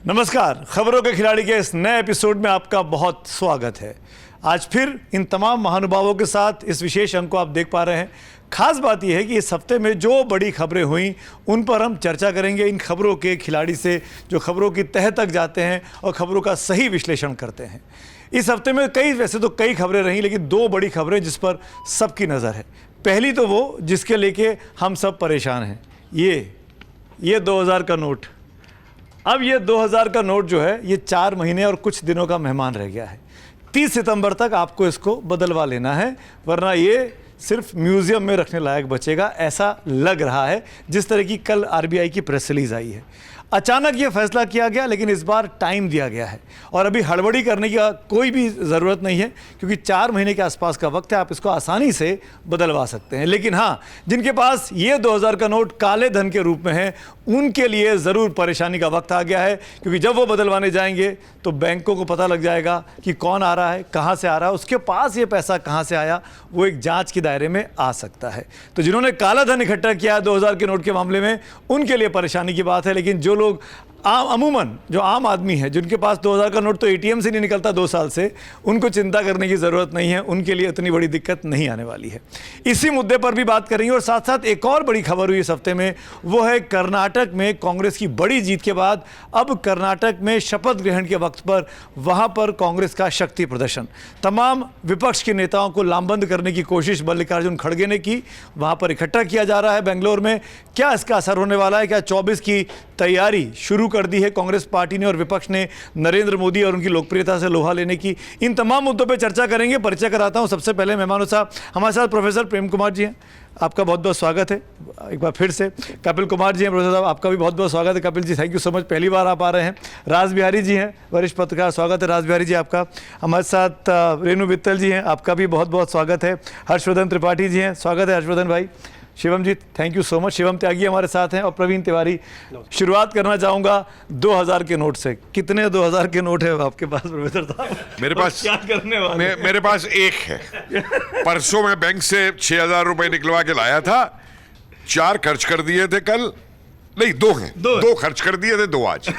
नमस्कार, खबरों के खिलाड़ी के इस नए एपिसोड में आपका बहुत स्वागत है। आज फिर इन तमाम महानुभावों के साथ इस विशेष अंक को आप देख पा रहे हैं। खास बात यह है कि इस हफ्ते में जो बड़ी खबरें हुई उन पर हम चर्चा करेंगे, इन खबरों के खिलाड़ी से जो खबरों की तह तक जाते हैं और खबरों का सही विश्लेषण करते हैं। इस हफ्ते में वैसे तो कई खबरें रहीं, लेकिन दो बड़ी खबरें जिस पर सबकी नज़र है। पहली तो वो जिसके लेके हम सब परेशान हैं, ये 2000 का नोट। अब ये 2000 का नोट जो है ये 4 महीने और कुछ दिनों का मेहमान रह गया है। 30 सितंबर तक आपको इसको बदलवा लेना है, वरना ये सिर्फ म्यूज़ियम में रखने लायक बचेगा, ऐसा लग रहा है जिस तरह की कल आरबीआई की प्रेस रिलीज आई है। अचानक ये फैसला किया गया, लेकिन इस बार टाइम दिया गया है और अभी हड़बड़ी करने की कोई भी ज़रूरत नहीं है, क्योंकि 4 महीने के आसपास का वक्त है, आप इसको आसानी से बदलवा सकते हैं। लेकिन हाँ, जिनके पास ये 2000 का नोट काले धन के रूप में है, उनके लिए ज़रूर परेशानी का वक्त आ गया है, क्योंकि जब वो बदलवाने जाएंगे तो बैंकों को पता लग जाएगा कि कौन आ रहा है, कहाँ से आ रहा है, उसके पास ये पैसा कहाँ से आया, वो एक जांच के दायरे में आ सकता है। तो जिन्होंने काला धन इकट्ठा किया 2000 के नोट के मामले में, उनके लिए परेशानी की बात है। लेकिन जो लोग अमूमन जो आम आदमी है, जिनके पास 2000 का नोट तो एटीएम से नहीं निकलता 2 साल से, उनको चिंता करने की ज़रूरत नहीं है, उनके लिए इतनी बड़ी दिक्कत नहीं आने वाली है। इसी मुद्दे पर भी बात करेंगे और साथ साथ एक और बड़ी खबर हुई इस हफ्ते में, वो है कर्नाटक में कांग्रेस की बड़ी जीत के बाद अब कर्नाटक में शपथ ग्रहण के वक्त पर वहां पर कांग्रेस का शक्ति प्रदर्शन, तमाम विपक्ष के नेताओं को लामबंद करने की कोशिश मल्लिकार्जुन खड़गे ने की, वहां पर इकट्ठा किया जा रहा है बेंगलोर में। क्या इसका असर होने वाला है? क्या 24 की तैयारी शुरू कर दी है कांग्रेस पार्टी ने और विपक्ष ने नरेंद्र मोदी और उनकी लोकप्रियता से लोहा लेने की? इन तमाम मुद्दों पर चर्चा करेंगे। परिचय कराता हूं सबसे पहले मेहमानों साहब, हमारे साथ प्रोफेसर प्रेम कुमार जी हैं, आपका बहुत बहुत स्वागत है एक बार फिर से। कपिल कुमार जी हैं प्रोफेसर साहब, आपका भी बहुत बहुत स्वागत है। Kapil ji, thank you so much, पहली बार आप आ रहे हैं। राज बिहारी जी हैं, वरिष्ठ पत्रकार, स्वागत है राज बिहारी जी आपका। हमारे साथ रेणु मित्तल जी हैं, आपका भी बहुत बहुत स्वागत है। हर्षवर्धन त्रिपाठी जी हैं, स्वागत है हर्षवर्धन भाई। Shivam ji, thank you so much. Shivam Tyagi हमारे साथ हैं और प्रवीण तिवारी। शुरुआत करना चाहूँगा 2000 के नोट से। कितने 2000 के नोट है आपके पास प्रोफेसर साहब? मेरे पास क्या करने वाले? मेरे पास एक है। परसों मैं बैंक से 6000 रुपए निकलवा के लाया था, 4 खर्च कर दिए थे कल, नहीं 2 हैं, 2 खर्च कर दिए थे, 2 आज।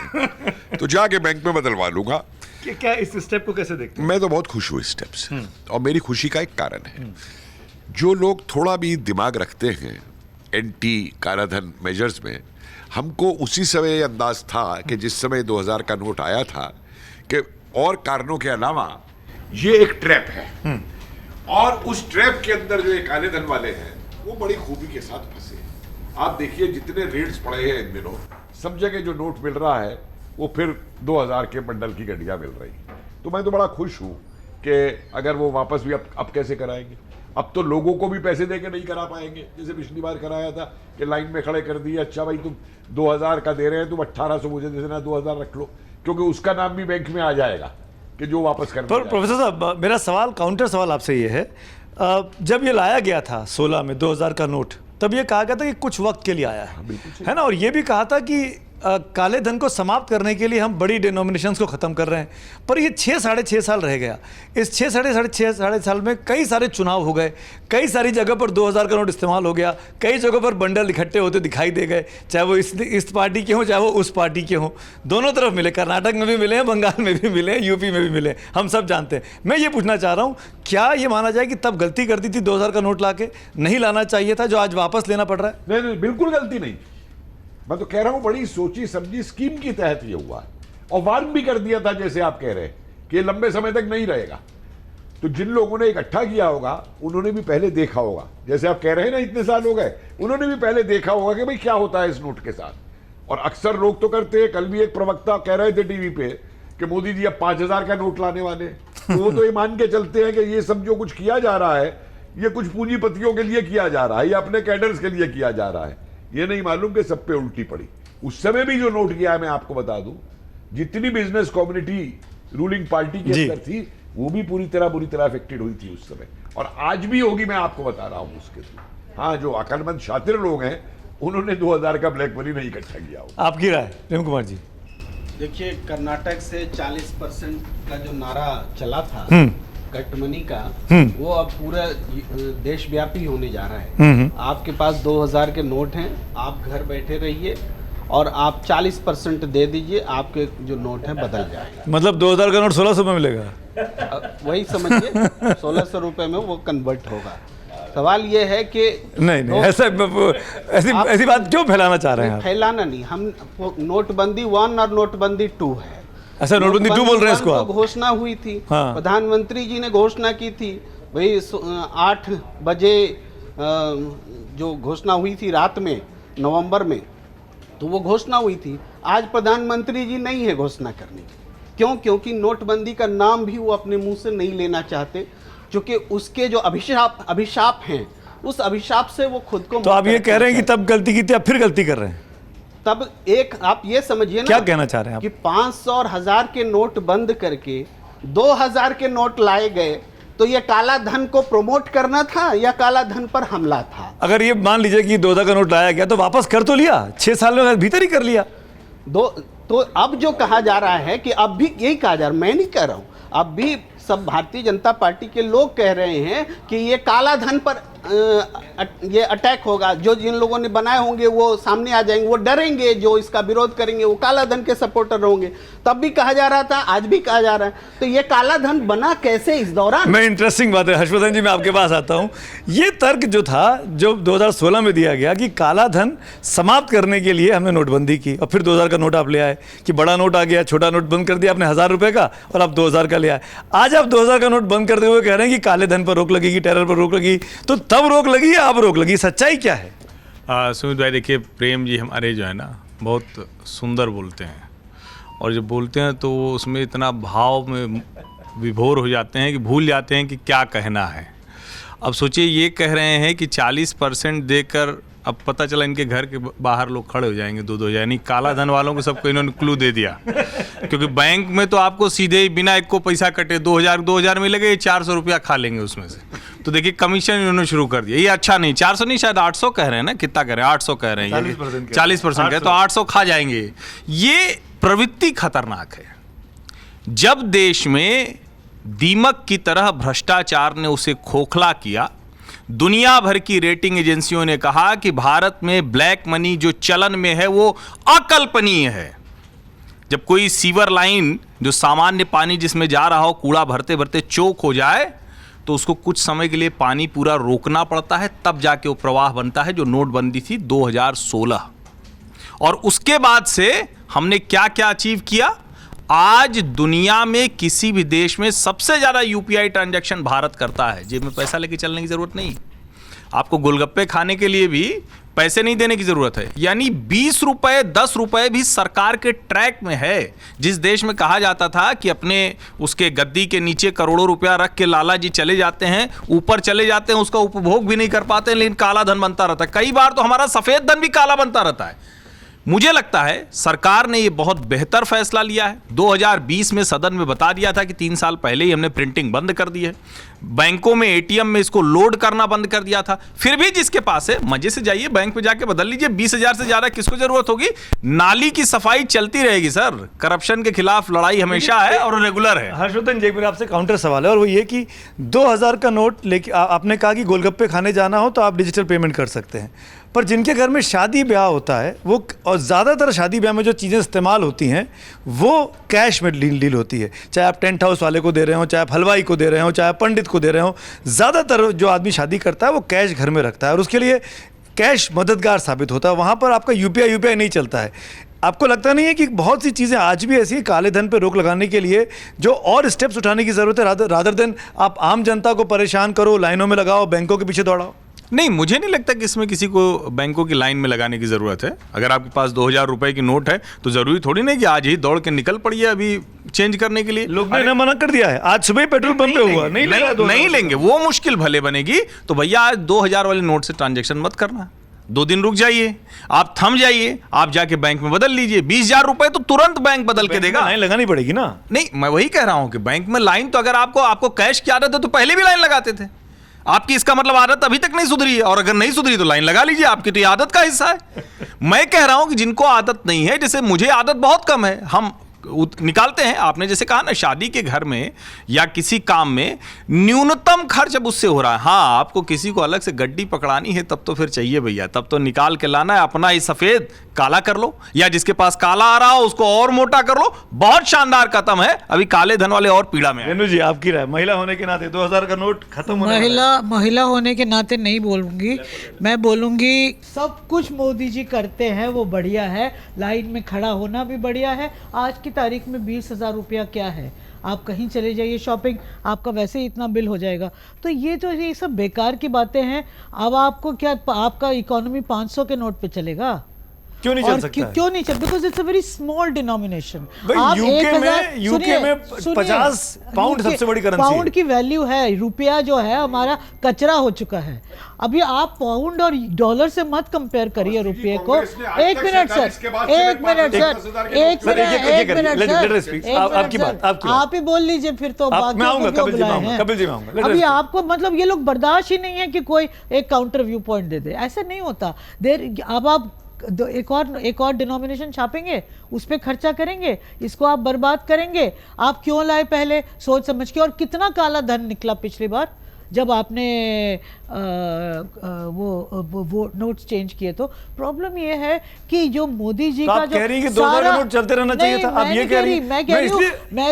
तो जाके बैंक में बदलवा लूंगा। क्या इस स्टेप को कैसे देखते हैं? मैं तो बहुत खुश हूँ इस स्टेप से, और मेरी खुशी का एक कारण है। जो लोग थोड़ा भी दिमाग रखते हैं एंटी कालाधन मेजर्स में, हमको उसी समय अंदाज था कि जिस समय 2000 का नोट आया था कि और कारणों के अलावा ये एक ट्रैप है, और उस ट्रैप के अंदर जो ये काले धन वाले हैं वो बड़ी खूबी के साथ फंसे हैं। आप देखिए जितने रेट्स पड़े हैं इन दिनों, सब जगह जो नोट मिल रहा है वो फिर 2000 के बंडल की गड्डियां मिल रही। तो मैं तो बड़ा खुश हूं कि अगर वो वापस भी अब कैसे कराएंगे। अब तो लोगों को भी पैसे देके नहीं करा पाएंगे, जैसे पिछली बार कराया था कि लाइन में खड़े कर दिए, अच्छा भाई तुम 2000 का दे रहे हैं, तुम 1800 मुझे दे देना, 2000 रख लो, क्योंकि उसका नाम भी बैंक में आ जाएगा कि जो वापस कर। प्रोफेसर साहब, मेरा सवाल, काउंटर सवाल आपसे ये है, जब ये लाया गया था 16 में 2000 का नोट, तब ये कहा गया था कि कुछ वक्त के लिए आया है ना, और ये भी कहा था कि काले धन को समाप्त करने के लिए हम बड़ी डिनोमिनेशंस को ख़त्म कर रहे हैं। पर ये 6-6.5 साल रह गया। इस 6 साल में कई सारे चुनाव हो गए, कई सारी जगह पर 2000 का नोट इस्तेमाल हो गया, कई जगहों पर बंडल इकट्ठे होते दिखाई दे गए, चाहे वो इस पार्टी के हों चाहे वो उस पार्टी के हों, दोनों तरफ मिले, कर्नाटक में भी मिले हैं, बंगाल में भी मिले हैं, यूपी में भी मिले, हम सब जानते हैं। मैं ये पूछना चाह रहा हूँ, क्या ये माना जाए कि तब गलती कर दी थी 2000 का नोट ला के, नहीं लाना चाहिए था, जो आज वापस लेना पड़ रहा है? नहीं, बिल्कुल गलती नहीं। मैं तो कह रहा हूं बड़ी सोची समझी स्कीम की तहत ये हुआ है, और वार्न भी कर दिया था, जैसे आप कह रहे हैं कि लंबे समय तक नहीं रहेगा। तो जिन लोगों ने इकट्ठा किया होगा उन्होंने भी पहले देखा होगा, जैसे आप कह रहे हैं ना इतने साल हो गए, उन्होंने भी पहले देखा होगा कि भाई क्या होता है इस नोट के साथ। और अक्सर लोग तो करते हैं, कल भी एक प्रवक्ता कह रहे थे टीवी पे कि मोदी जी अब 5000 का नोट लाने वाले, तो वो तो ये मान के चलते हैं कि ये सब जो कुछ किया जा रहा है ये कुछ पूंजीपतियों के लिए किया जा रहा है या अपने कैडर्स के लिए किया जा रहा है। ये नहीं मालूम कि सब पे उल्टी पड़ी। उस समय भी जो नोट किया है, मैं आपको बता दूं, जितनी बिजनेस कम्युनिटी रूलिंग पार्टी के अंदर थी वो भी बुरी तरह अफेक्टेड हुई थी उस समय, और आज भी होगी, मैं आपको बता रहा हूं उसके थ्रू। हाँ, जो अकलमंद शातिर लोग हैं उन्होंने 2000 का ब्लैक मनी नहीं इकट्ठा किया हो। आपकी राय प्रेम कुमार जी? देखिए, कर्नाटक से 40% का जो नारा चला था कट मनी का, वो अब पूरा देशव्यापी होने जा रहा है। आपके पास 2000 के नोट हैं, आप घर बैठे रहिए और आप 40% दे दीजिए, आपके जो नोट है बदल जाएगा। मतलब 2000 का नोट 1600 में मिलेगा। वही समझिए 1600 रुपये में वो कन्वर्ट होगा। सवाल ये है कि नहीं ऐसी बात क्यों फैलाना चाह रहे हैं आप? फैलाना नहीं, हम नोटबंदी 1 और नोटबंदी 2 है। ऐसा नोटबंदी 2 बोल रहे हैं इसको आप? घोषणा हुई थी, हाँ। प्रधानमंत्री जी ने घोषणा की थी, वही 8 बजे जो घोषणा हुई थी रात में नवंबर में, तो वो घोषणा हुई थी। आज प्रधानमंत्री जी नहीं है घोषणा करने की। क्यों? क्योंकि नोटबंदी का नाम भी वो अपने मुंह से नहीं लेना चाहते, क्योंकि उसके जो अभिशाप हैं, उस अभिशाप से वो खुद को। तो आप ये कह रहे हैं कि तब गलती की थी, अब फिर गलती कर रहे हैं? तब एक आप ये समझिए ना, क्या कहना चाह रहे हैं आप? कि 500 और 1000 के नोट बंद करके 2000 के नोट लाए गए, तो ये काला धन को प्रमोट करना था या काला धन पर हमला था? अगर ये मान लीजिए कि 2000 का नोट लाया गया तो वापस कर तो लिया, 6 साल में भीतर ही कर लिया। तो अब जो कहा जा रहा है कि अब भी यही कहा जा रहा है, मैं नहीं कह रहा हूं, अब भी सब भारतीय जनता पार्टी के लोग कह रहे हैं कि ये काला धन पर ये अटैक होगा। जो जिन लोगों ने बनाए होंगे वो सामने आ जाएंगे, वो डरेंगे, जो इसका विरोध करेंगे वो काला धन के सपोर्टर होंगे। तब भी कहा जा रहा था, आज भी कहा जा रहा है। तो ये काला धन बना कैसे इस दौरान? मैं इंटरेस्टिंग बात है हर्षवर्धन जी, मैं आपके पास आता हूं। ये तर्क जो था, जो 2016 में दिया गया कि काला धन समाप्त करने के लिए हमने नोटबंदी की, और फिर 2000 का नोट आप ले आए कि बड़ा नोट आ गया, छोटा नोट बंद कर दिया आपने 1000 रुपए का, और आप 2000 का ले आए। आज आप 2000 का नोट बंद करते हुए कह रहे हैं कि काले धन पर रोक लगेगी, टेरर पर रोक लगेगी। तो तब रोक लगी या अब रोक लगी? सच्चाई क्या है? सुमित भाई देखिए, प्रेम जी हमारे जो है ना बहुत सुंदर बोलते हैं, और जब बोलते हैं तो उसमें इतना भाव में विभोर हो जाते हैं कि भूल जाते हैं कि क्या कहना है। अब सोचिए, ये कह रहे हैं कि 40% देकर, अब पता चला इनके घर के बाहर लोग खड़े हो जाएंगे 2-2, यानी काला धन वालों को सबको इन्होंने क्लू दे दिया। क्योंकि बैंक में तो आपको सीधे ही बिना एक को पैसा कटे 2000 में लगे, 400 रुपया खा लेंगे उसमें से। तो देखिए कमीशन इन्होंने शुरू कर दिया। ये अच्छा नहीं, 400 नहीं, शायद 800 कह रहे हैं ना, कितना कह रहे हैं? 800 कह रहे हैं, 40% कह, तो 800 खा जाएंगे। ये प्रवृत्ति खतरनाक है। जब देश में दीमक की तरह भ्रष्टाचार ने उसे खोखला किया, दुनिया भर की रेटिंग एजेंसियों ने कहा कि भारत में ब्लैक मनी जो चलन में है वो अकल्पनीय है। जब कोई सीवर लाइन, जो सामान्य पानी जिसमें जा रहा हो, कूड़ा भरते भरते चोक हो जाए, तो उसको कुछ समय के लिए पानी पूरा रोकना पड़ता है, तब जाके वो प्रवाह बनता है, जो नोटबंदी थी 2016। और उसके बाद से हमने क्या क्या अचीव किया? आज दुनिया में किसी भी देश में सबसे ज़्यादा यूपीआई ट्रांजैक्शन भारत करता है। जेब में पैसा लेके चलने की ज़रूरत नहीं, आपको गोलगप्पे खाने के लिए भी पैसे नहीं देने की ज़रूरत है। यानी 20 रुपए 10 रुपए भी सरकार के ट्रैक में है। जिस देश में कहा जाता था कि अपने उसके गद्दी के नीचे करोड़ों रुपया रख के लाला जी चले जाते हैं, ऊपर चले जाते हैं, उसका उपभोग भी नहीं कर पाते, लेकिन काला धन बनता रहता है। कई बार तो हमारा सफ़ेद धन भी काला बनता रहता है। मुझे लगता है सरकार ने ये बहुत बेहतर फैसला लिया है। 2020 में सदन में बता दिया था कि 3 साल पहले ही हमने प्रिंटिंग बंद कर दी है। बैंकों में एटीएम में इसको लोड करना बंद कर दिया था। फिर भी जिसके पास है, मजे से जाइए बैंक में जाके बदल लीजिए। 20,000 से ज्यादा किसको जरूरत होगी? नाली की सफाई चलती रहेगी सर। करप्शन के खिलाफ लड़ाई हमेशा है और रेगुलर है। हर्षवर्धन जी, मेरा आपसे काउंटर सवाल है, और वो ये कि 2000 का नोट लेके आपने कहा कि गोलगप्पे खाने जाना हो तो आप डिजिटल पेमेंट कर सकते हैं, पर जिनके घर में शादी ब्याह होता है वो, और ज़्यादातर शादी ब्याह में जो चीज़ें इस्तेमाल होती हैं वो कैश में डील होती है। चाहे आप टेंट हाउस वाले को दे रहे हो, चाहे आप हलवाई को दे रहे हो, चाहे आप पंडित को दे रहे हो, ज़्यादातर जो आदमी शादी करता है वो कैश घर में रखता है, और उसके लिए कैश मददगार साबित होता है। वहाँ पर आपका यूपीआई नहीं चलता है। आपको लगता नहीं है कि बहुत सी चीज़ें आज भी ऐसी हैं काले धन पर रोक लगाने के लिए जो और स्टेप्स उठाने की ज़रूरत है, रादर देन आप आम जनता को परेशान करो, लाइनों में लगाओ, बैंकों के पीछे दौड़ाओ? नहीं, मुझे नहीं लगता कि इसमें किसी को बैंकों की लाइन में लगाने की ज़रूरत है। अगर आपके पास 2000 रुपए की नोट है तो ज़रूरी थोड़ी नहीं कि आज ही दौड़ के निकल पड़िए अभी चेंज करने के लिए। लोग ने मना कर दिया है। आज सुबह ही पेट्रोल पंप पे हुआ, नहीं लेंगे, वो मुश्किल भले बनेगी। तो भैया आज 2000 वाले नोट से ट्रांजेक्शन मत करना, 2 दिन रुक जाइए, आप थम जाइए, आप जाके बैंक में बदल लीजिए। 20,000 रुपए तो तुरंत बैंक बदल के देगा। लाइन लगानी पड़ेगी ना? नहीं, मैं वही कह रहा हूं कि बैंक में लाइन तो, अगर आपको कैश की आदत है तो पहले भी लाइन लगाते थे। आपकी इसका मतलब आदत अभी तक नहीं सुधरी है, और अगर नहीं सुधरी तो लाइन लगा लीजिए, आपकी तो ये आदत का हिस्सा है। मैं कह रहा हूं कि जिनको आदत नहीं है, जैसे मुझे आदत बहुत कम है, हम निकालते हैं। आपने जैसे कहा ना, शादी के घर में या किसी काम में न्यूनतम खर्च अब उससे हो रहा है। हाँ, आपको किसी को अलग से गड्डी पकड़ानी है तब तो फिर चाहिए भैया, तब तो निकाल के लाना है, अपना ही सफेद काला कर लो, या जिसके पास काला आ रहा हो उसको और मोटा कर लो। बहुत शानदार खत्म है, अभी काले धन वाले और पीड़ा में है। रेणु जी, आपकी राय, महिला होने के नाते 2000 का नोट खत्म होने महिला होने के नाते नहीं बोलूंगी, मैं बोलूंगी सब कुछ मोदी जी करते हैं वो बढ़िया है, लाइन में खड़ा होना भी बढ़िया है। आज की तारीख में 20,000 रुपया क्या है, आप कहीं चले जाइए शॉपिंग, आपका वैसे ही इतना बिल हो जाएगा। तो ये सब बेकार की बातें हैं। अब आपको क्या, आपका इकोनॉमी 500 के नोट पे चलेगा? क्यों नहीं चल सकता? क्यों नहीं चल? Because it's a very small denomination. UK में 50 पाउंड सबसे बड़ी करेंसी है। पाउंड की वैल्यू है, रुपया जो है हमारा कचरा हो चुका है। अभी आप पाउंड और डॉलर से मत कंपेयर करिए रुपये को। एक मिनट सर, एक मिनट सर, एक मिनट, आपकी बात आप ही बोल लीजिए फिर तो। मैं आऊंगा, कपिल जी मैं आऊंगा। अभी आपको मतलब ये लोग बर्दाश्त ही नहीं है कि कोई एक काउंटर व्यू पॉइंट दे दे, ऐसा नहीं होता। अब आप एक और डिनोमिनेशन छापेंगे, उस पर खर्चा करेंगे, इसको आप बर्बाद करेंगे। आप क्यों लाए पहले सोच समझ के? और कितना काला धन निकला पिछली बार जब आपने वो नोट्स चेंज किए। तो प्रॉब्लम ये है कि जो मोदी जी का जो कह रही है कि 2000 का नोट चलते रहना चाहिए था, आप ये कह रही हैं। मैं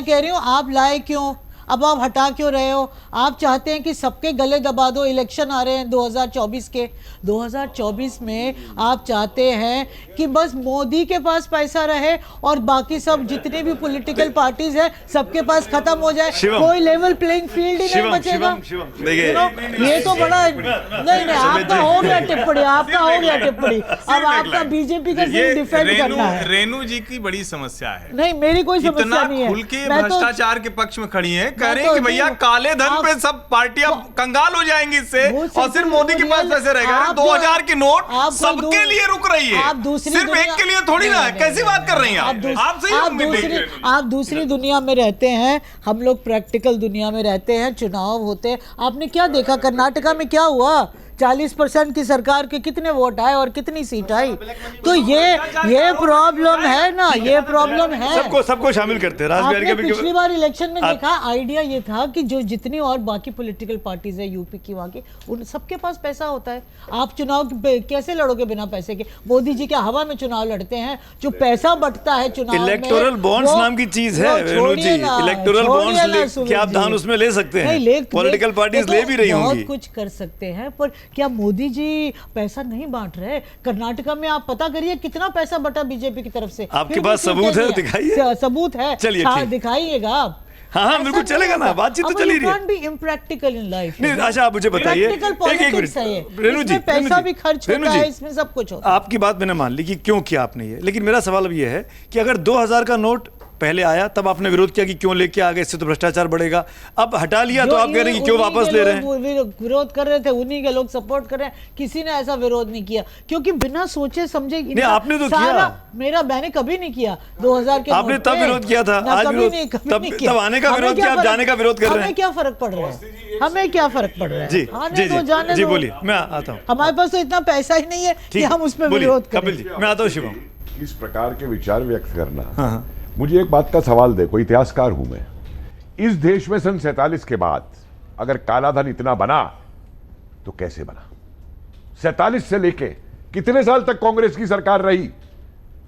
कह रही हूँ आप लाए क्यों? अब आप हटा क्यों रहे हो? आप चाहते हैं कि सबके गले दबा दो। इलेक्शन आ रहे हैं 2024 के, 2024 में आप चाहते हैं कि बस मोदी के पास पैसा रहे और बाकी सब जितने भी पॉलिटिकल पार्टीज है सबके पास खत्म हो जाए, कोई लेवल प्लेइंग फील्ड ही नहीं बचेगा। ये तो बड़ा नहीं, आपका हो गया टिप्पणी, आपका हो गया टिप्पणी। अब आपका बीजेपी का डिफेंड करना है। रेणु जी की बड़ी समस्या है। नहीं, मेरी कोई समस्या नहीं है। खुल के भ्रष्टाचार के पक्ष में खड़ी है, कह रहे हैं कि भैया काले धन पे सब पार्टियां कंगाल हो जाएंगी इससे, और सिर्फ मोदी के पास पैसे रहेगा। 2000 की नोट सबके लिए रुक रही है, सिर्फ एक के लिए थोड़ी ना। कैसी बात कर रही हैं आप दूसरी दुनिया में रहते हैं, हम लोग प्रैक्टिकल दुनिया में रहते हैं। चुनाव होते हैं, आपने क्या देखा कर्नाटका में क्या हुआ? 40% की सरकार के कितने वोट आए और कितनी सीट आई? तो ये प्रॉब्लम है ना, ये प्रॉब्लम है। सबको शामिल करते हैं। आपने पिछली बार इलेक्शन में देखा, आइडिया ये था कि जो जितनी और बाकी पॉलिटिकल पार्टीज है यूपी की, वहां की, उन सबके पास पैसा होता है। आप चुनाव कैसे लड़ोगे बिना पैसे के? मोदी जी क्या हवा में चुनाव लड़ते हैं? जो पैसा बटता है चुनाव में, इलेक्टोरल बॉन्ड्स नाम की चीज है रेणु जी। इलेक्टोरल बॉन्ड्स क्या आप दान उसमें ले सकते हैं? पॉलिटिकल पार्टीज ले भी रही होंगी। बहुत कुछ कर सकते हैं, पर क्या मोदी जी पैसा नहीं बांट रहे? कर्नाटका में आप पता करिए कितना पैसा बटा बीजेपी की तरफ से। आपके पास सबूत है? दिखाइए। सबूत है, चलिए दिखाइएगा आप। हाँ, बिल्कुल चलेगा ना, बातचीत तो चली रही है। Be impractical in life. नहीं, अच्छा आप मुझे बताइए, रेणु जी, पैसा भी खर्च होता है, इसमें सब कुछ होता है। आपकी बात मैंने मान ली कि क्यों किया आपने ये, लेकिन मेरा सवाल अब ये है कि अगर 2000 का नोट पहले आया तब आपने विरोध किया कि क्यों लेके आ गए, इससे तो भ्रष्टाचार बढ़ेगा। अब हटा लिया तो आप कह रहे हैं कि क्यों वापस ले रहे हैं? विरोध कर रहे थे, उन्हीं के लोग सपोर्ट कर रहे हैं। किसी ने ऐसा विरोध नहीं किया, क्योंकि बिना सोचे समझे। नहीं, आपने तो किया। मैंने कभी नहीं किया। 2000 के आपने तब विरोध किया था, आज तब आने का विरोध किया, आप जाने का विरोध कर रहे हैं। हमें क्या फर्क पड़ रहा है? हमें क्या फर्क पड़ रहा है? जी जी जी, बोलिए, मैं आता हूँ। हमारे पास तो इतना पैसा ही नहीं है कि हम उस पर विरोध करें। कपिल जी, मैं आता हूँ। शिवम, इस प्रकार के विचार व्यक्त करना, मुझे एक बात का सवाल देखो, इतिहासकार हूं मैं। इस देश में सन 47 के बाद अगर काला धन इतना बना तो कैसे बना? 47 से लेके कितने साल तक कांग्रेस की सरकार रही?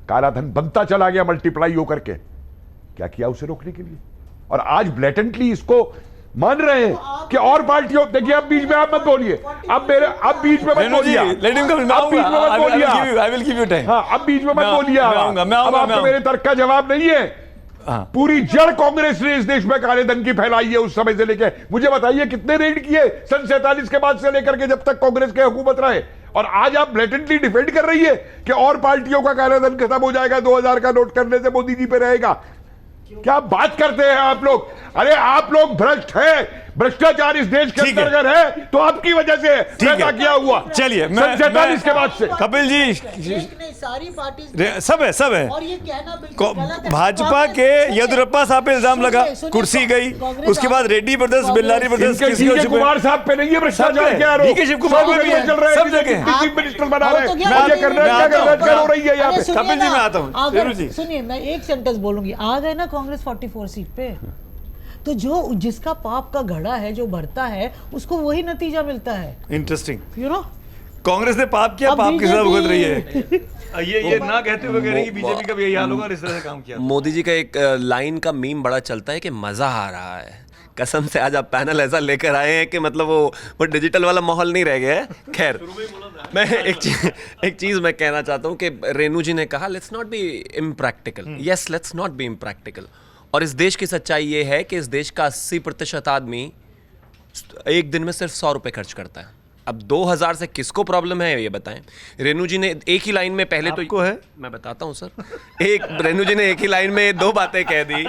काला धन बनता चला गया मल्टीप्लाई होकर के। क्या किया उसे रोकने के लिए? और आज ब्लेटेंटली इसको मान रहे हैं कि और पार्टियों, देखिए अब बीच में आप मत बोलिए, अब बीच में मत बोलिए, अब बीच में मत बोलिए, अब बीच में मत बोलिए, अब आपको मेरे तर्क का जवाब नहीं है। पूरी जड़ कांग्रेस ने इस देश में काले धन की फैलाई है उस समय से लेकर। मुझे बताइए कितने रेड किए सन 47 के बाद से लेकर के जब तक कांग्रेस के हुकूमत रहे? और आज आप ब्लेटेंटली डिफेंड कर रही है कि और पार्टियों का काला धन खत्म हो जाएगा, 2000 का नोट करने से मोदी जी पे रहेगा। क्या बात करते हैं आप लोग? अरे आप लोग भ्रष्ट हैं, भ्रष्टाचार इस देश के ठीक है। अंदर अगर है तो आपकी वजह से पैदा किया हुआ। चलिए, सन 47 के बाद से कपिल जी नहीं, सारी पार्टी सब है और ये कहना बिल्कुल गलत है। भाजपा के येदियुरप्पा साहब पे इल्जाम लगा, सुनिए, कुर्सी गई, कांग्रेस उसके बाद रेड्डी ब्रदर्स, बिल्लारी ब्रदर्स, इनके किसी और DK छुपे। कुमार साहब पे नहीं है भ्रष्टाचार सब के आरोप। DK शिव कुमार पे भी है, चल रहा है, सब जगह है। डिप्टी चीफ मिनिस्टर बना वो रहे तो हैं। क्या और ये बात कर है? रहे हैं, क्या मैं कर रही है यहाँ अरे पे। सुनिए कपिल जी, ना, मैं आता हूँ। अगर- जरूर जी। सुनिए, मैं एक सेंटेंस बोलूंगी, आ गए ना कांग्रेस 44 सीट पे, तो जो जिसका पाप का घड़ा है, जो भरता है, उसको वही नतीजा मिलता है, इंटरेस्टिंग। You know. कांग्रेस ने पाप किया, अब पाप के साथ BJP भुगत रही है। ये ना कहते हुए कह रहे हैं कि बीजेपी का भी यही हाल होगा और इस तरह से काम किया। मोदी जी का एक लाइन का मीम बड़ा चलता है कि मज़ा आ रहा है। कसम से आज आप पैनल ऐसा लेकर आए हैं कि मतलब वो डिजिटल वाला माहौल नहीं रह गया है। खैर, मैं एक चीज़ मैं कहना चाहता हूँ कि रेनू जी ने कहा let's not be impractical. Yes, let's not be impractical. और इस देश की सच्चाई ये है कि इस देश का 80% आदमी एक दिन में सिर्फ 100 रुपये खर्च करता है। अब 2000 से किसको प्रॉब्लम है ये बताएं। रेनू जी ने एक ही लाइन में पहले तो आपको है? मैं बताता हूँ सर। रेनू जी ने एक ही लाइन में दो बातें कह दी।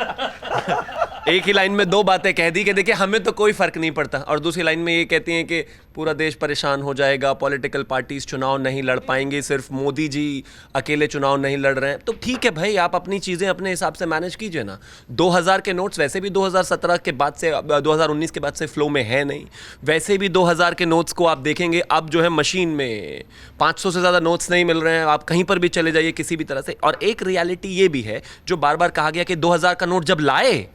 एक ही लाइन में दो बातें कह दी कि देखिए हमें तो कोई फर्क नहीं पड़ता, और दूसरी लाइन में ये कहती हैं कि पूरा देश परेशान हो जाएगा, पॉलिटिकल पार्टीज चुनाव नहीं लड़ पाएंगे, सिर्फ मोदी जी अकेले चुनाव नहीं लड़ रहे हैं। तो ठीक है भाई, आप अपनी चीज़ें अपने हिसाब से मैनेज कीजिए ना। 2000 के नोट्स वैसे भी 2017 के बाद से 2019 के बाद से फ्लो में है नहीं। वैसे भी 2000 के नोट्स को आप देखेंगे अब जो है मशीन में 500 से ज़्यादा नोट्स नहीं मिल रहे हैं। आप कहीं पर भी चले जाइए किसी भी तरह से। और एक रियलिटी ये भी है जो बार बार कहा गया कि 2000 का नोट जब लाए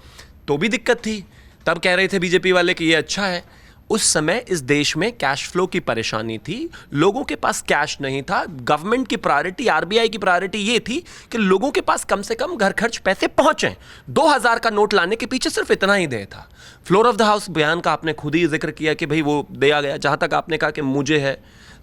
तो भी दिक्कत थी, तब कह रहे थे बीजेपी वाले कि ये अच्छा है। उस समय इस देश में कैश फ्लो की परेशानी थी, लोगों के पास कैश नहीं था। गवर्नमेंट की प्रायोरिटी, आरबीआई की प्रायोरिटी ये थी कि लोगों के पास कम से कम घर खर्च पैसे पहुंचे। 2000 का नोट लाने के पीछे सिर्फ इतना ही देय था। फ्लोर ऑफ द हाउस बयान का आपने खुद ही जिक्र किया कि भाई वो दिया गया। जहां तक आपने कहा कि मुझे है,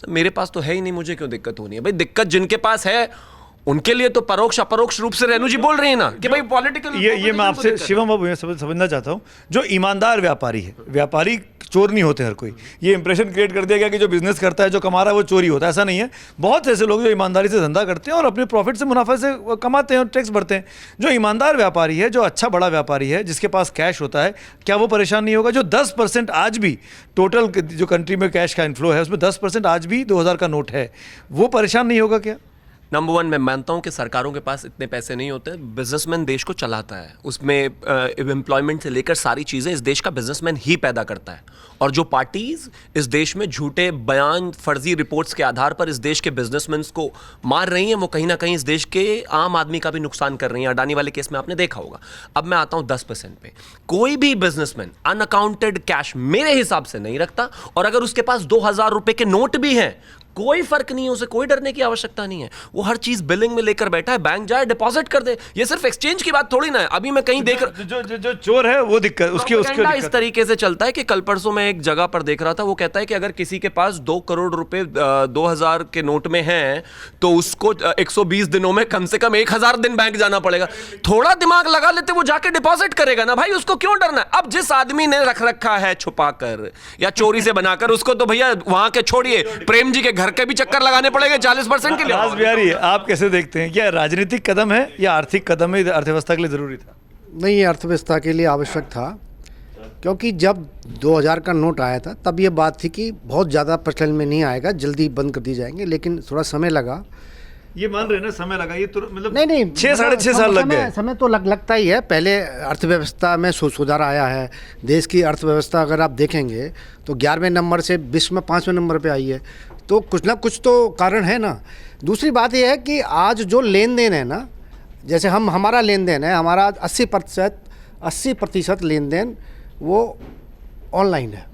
मेरे पास तो है ही नहीं, मुझे क्यों दिक्कत होनी है। भाई दिक्कत जिनके पास है उनके लिए तो परोक्ष अपरोक्ष रूप से रेनू जी बोल रही है ना कि भाई पॉलिटिकल। ये मैं आपसे शिवम बाबू ये समझना चाहता हूँ, जो ईमानदार व्यापारी है, व्यापारी चोर नहीं होते हर कोई। ये इंप्रेशन क्रिएट कर दिया गया कि जो बिजनेस करता है, जो कमा रहा है वो चोरी होता है, ऐसा नहीं है। बहुत ऐसे लोग जो ईमानदारी से धंधा करते हैं और अपने प्रॉफिट से, मुनाफे से कमाते हैं और टैक्स भरते हैं। जो ईमानदार व्यापारी है, जो अच्छा बड़ा व्यापारी है, जिसके पास कैश होता है, क्या वो परेशान नहीं होगा? जो 10% आज भी टोटल जो कंट्री में कैश का इनफ्लो है उसमें 10% आज भी 2000 का नोट है, वो परेशान नहीं होगा क्या? नंबर वन, मैं मानता हूं कि सरकारों के पास इतने पैसे नहीं होते। बिजनेसमैन देश को चलाता है, उसमें एम्प्लॉयमेंट से लेकर सारी चीज़ें इस देश का बिजनेसमैन ही पैदा करता है। और जो पार्टीज इस देश में झूठे बयान, फर्जी रिपोर्ट्स के आधार पर इस देश के बिजनेसमैन को मार रही हैं, वो कहीं ना कहीं इस देश के आम आदमी का भी नुकसान कर रही हैं। अडानी वाले केस में आपने देखा होगा। अब मैं आता हूं 10% पे। कोई भी बिजनेसमैन अनअकाउंटेड कैश मेरे हिसाब से नहीं रखता, और अगर उसके पास 2000 रुपए के नोट भी हैं, कोई फर्क नहीं है, उसे कोई डरने की आवश्यकता नहीं है। वो हर चीज बिलिंग में लेकर बैठा है, बैंक जाए डिपॉजिट कर दे। ये सिर्फ एक्सचेंज की बात थोड़ी ना है। अभी मैं कहीं देख जो चोर है वो दिक्कत उसकी प्रोपेगेंडा इस तरीके से चलता है कि कल परसों में एक जगह पर देख रहा था, वो कहता है कि अगर किसी के पास 2 करोड़ रुपए 2000 के नोट में हैं तो उसको 120 दिनों में कम से कम 1000 दिन बैंक जाना पड़ेगा। थोड़ा दिमाग लगा लेते वो जाके डिपॉजिट करेगा ना भाई, उसको क्यों डरना है? अब जिस आदमी ने रख रखा है छुपाकर या चोरी से बनाकर, उसको तो भैया वहां के छोड़िए, प्रेम जी के घर के भी चक्कर लगाने पड़ेंगे 40% के लिए। राज बिहारी, आप कैसे देखते हैं? क्या राजनीतिक कदम है या आर्थिक कदम है अर्थव्यवस्था के लिए जरूरी था? नहीं, ये अर्थव्यवस्था के लिए आवश्यक था, क्योंकि जब 2000 का नोट आया था तब ये बात थी कि बहुत ज़्यादा प्रचलन में नहीं आएगा, जल्दी बंद कर दी जाएंगे, लेकिन थोड़ा समय लगा। ये मान रहे ना, समय लगा, ये तो मतलब नहीं 6 साढ़े 6 साल लग गए। समय तो लगता ही है। पहले अर्थव्यवस्था में सुधार आया है। देश की अर्थव्यवस्था अगर आप देखेंगे तो 11वें नंबर से विश्व में 5वें नंबर पे आई है, तो कुछ ना कुछ तो कारण है ना। दूसरी बात यह है कि आज जो लेन देन है ना, जैसे हमारा लेन देन है, हमारा 80% लेन देन वो ऑनलाइन है।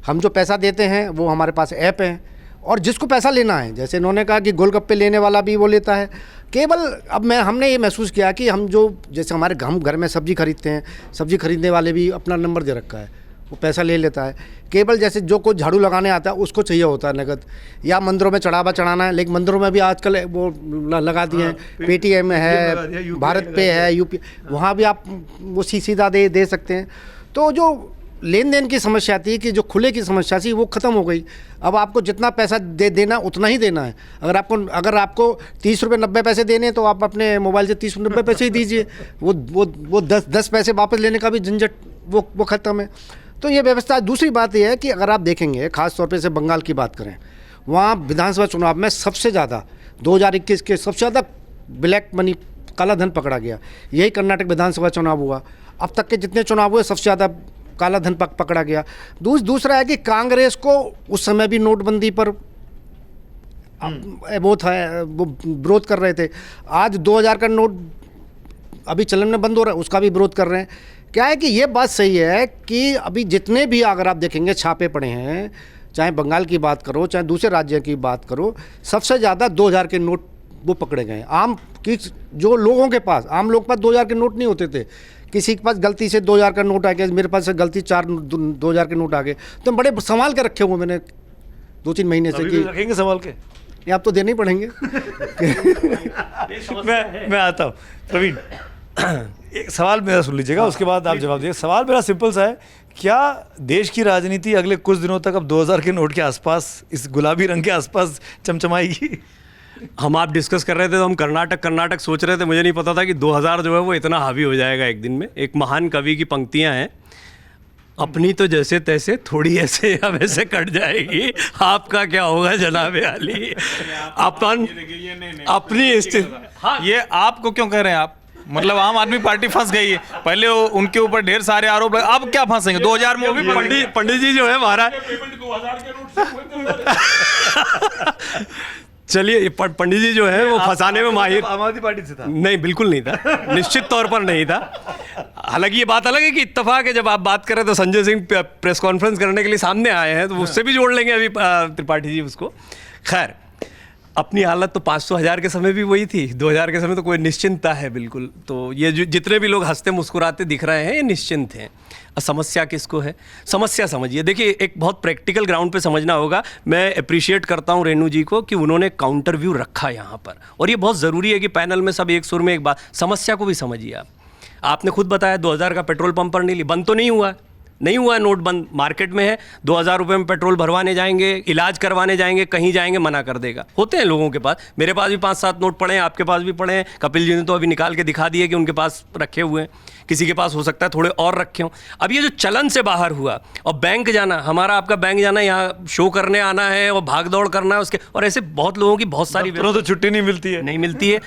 हम जो पैसा देते हैं वो हमारे पास ऐप है, और जिसको पैसा लेना है, जैसे इन्होंने कहा कि गोलगप्पे लेने वाला भी वो लेता है केवल। अब हमने ये महसूस किया कि हम जो, जैसे हमारे हम घर में सब्जी खरीदते हैं, सब्जी खरीदने वाले भी अपना नंबर दे रखा है, वो पैसा ले लेता है। केवल जैसे जो कोई झाड़ू लगाने आता है उसको चाहिए होता है नगद, या मंदिरों में चढ़ावा चढ़ाना है, लेकिन मंदिरों में भी आजकल वो लगा दिए हैं। पेटीएम है, भारत पे है, यूपी, वहाँ भी आप वो सीधा दे सकते हैं। तो जो लेन देन की समस्या थी, कि जो खुले की समस्या थी, वो ख़त्म हो गई। अब आपको जितना पैसा देना उतना ही देना है। अगर आपको 30 रुपये 90 पैसे देने, तो आप अपने मोबाइल से 30 90 पैसे ही दीजिए। वो 10 पैसे वापस लेने का भी झंझट वो ख़त्म है। तो ये व्यवस्था। दूसरी बात यह है कि अगर आप देखेंगे खास तौर पे से बंगाल की बात करें, वहाँ विधानसभा चुनाव में सबसे ज़्यादा 2021 के सबसे ज़्यादा ब्लैक मनी काला धन पकड़ा गया। यही कर्नाटक विधानसभा चुनाव हुआ। अब तक के जितने चुनाव हुए सबसे ज़्यादा काला धन पकड़ा गया। दूसरा है कि कांग्रेस को उस समय भी नोटबंदी पर वो था, वो विरोध कर रहे थे। आज 2000 का नोट अभी चलन में बंद हो रहा है, उसका भी विरोध कर रहे हैं। क्या है कि ये बात सही है कि अभी जितने भी अगर आप देखेंगे छापे पड़े हैं, चाहे बंगाल की बात करो चाहे दूसरे राज्य की बात करो, सबसे ज़्यादा 2000 के नोट वो पकड़े गए। आम की जो लोगों के पास, आम लोग के पास 2000 के नोट नहीं होते थे। किसी के पास गलती से 2000 का नोट आ गया, मेरे पास से गलती 2000 के नोट आ गए, तो बड़े संभाल के रखे हुए मैंने 2-3 महीने से कि रखेंगे संभाल के। ये आप तो देने ही पड़ेंगे। मैं आता हूँ प्रवीण, एक सवाल मेरा सुन लीजिएगा, उसके बाद आप जवाब दीजिए। सवाल मेरा सिंपल सा है, क्या देश की राजनीति अगले कुछ दिनों तक अब 2000 के नोट के आसपास, इस गुलाबी रंग के आसपास चमचमाएगी? हम आप डिस्कस कर रहे थे तो हम कर्नाटक सोच रहे थे। मुझे नहीं पता था कि 2000 जो है वो इतना हावी हो जाएगा एक दिन में। एक महान कवि की पंक्तियां हैं, अपनी तो जैसे तैसे थोड़ी ऐसे या वैसे कट जाएगी, आपका क्या होगा जनाबे अली। अपन अपनी स्थिति, ये आपको क्यों कह रहे हैं आप? मतलब आम आदमी पार्टी फंस गई है। पहले उनके ऊपर ढेर सारे आरोप लगे, अब क्या फंसेंगे? 2000 में वो भी पंडित जी जो है महाराज, चलिए पंडित जी जो है वो फंसाने में माहिर। आम आदमी पार्टी से था? नहीं, बिल्कुल नहीं था, निश्चित तौर पर नहीं था। हालांकि ये बात अलग है कि इत्तेफाक है, जब आप बात करें तो संजय सिंह प्रेस कॉन्फ्रेंस करने के लिए सामने आए हैं, तो उससे भी जोड़ लेंगे अभी त्रिपाठी जी उसको। खैर, अपनी हालत तो 500-1000 के समय भी वही थी, 2000 के समय तो कोई निश्चिंतता है बिल्कुल। तो ये जितने भी लोग हंसते मुस्कुराते दिख रहे हैं, ये निश्चिंत हैं। समस्या किसको है? समस्या समझिए, देखिए एक बहुत प्रैक्टिकल ग्राउंड पे समझना होगा। मैं अप्रिशिएट करता हूँ रेणु जी को कि उन्होंने काउंटर व्यू रखा यहाँ पर, और ये बहुत ज़रूरी है कि पैनल में सब एक सुर में एक बात, समस्या को भी समझिए आप। आपने खुद बताया 2000 का पेट्रोल पंप पर नहीं, बंद तो नहीं हुआ, नहीं हुआ नोट बंद, मार्केट में है। 2000 रुपये में पेट्रोल भरवाने जाएंगे, इलाज करवाने जाएंगे, कहीं जाएंगे, मना कर देगा। होते हैं लोगों के पास, मेरे पास भी 5-7 नोट पड़े हैं, आपके पास भी पड़े हैं। कपिल जी ने तो अभी निकाल के दिखा दिए कि उनके पास रखे हुए हैं, किसी के पास हो सकता है थोड़े और रखे हों। अब ये जो चलन से बाहर हुआ और बैंक जाना, हमारा आपका बैंक जाना, यहाँ शो करने आना है और भाग दौड़ करना है उसके, और ऐसे बहुत लोगों की बहुत सारी तो छुट्टी नहीं मिलती है, नहीं मिलती है।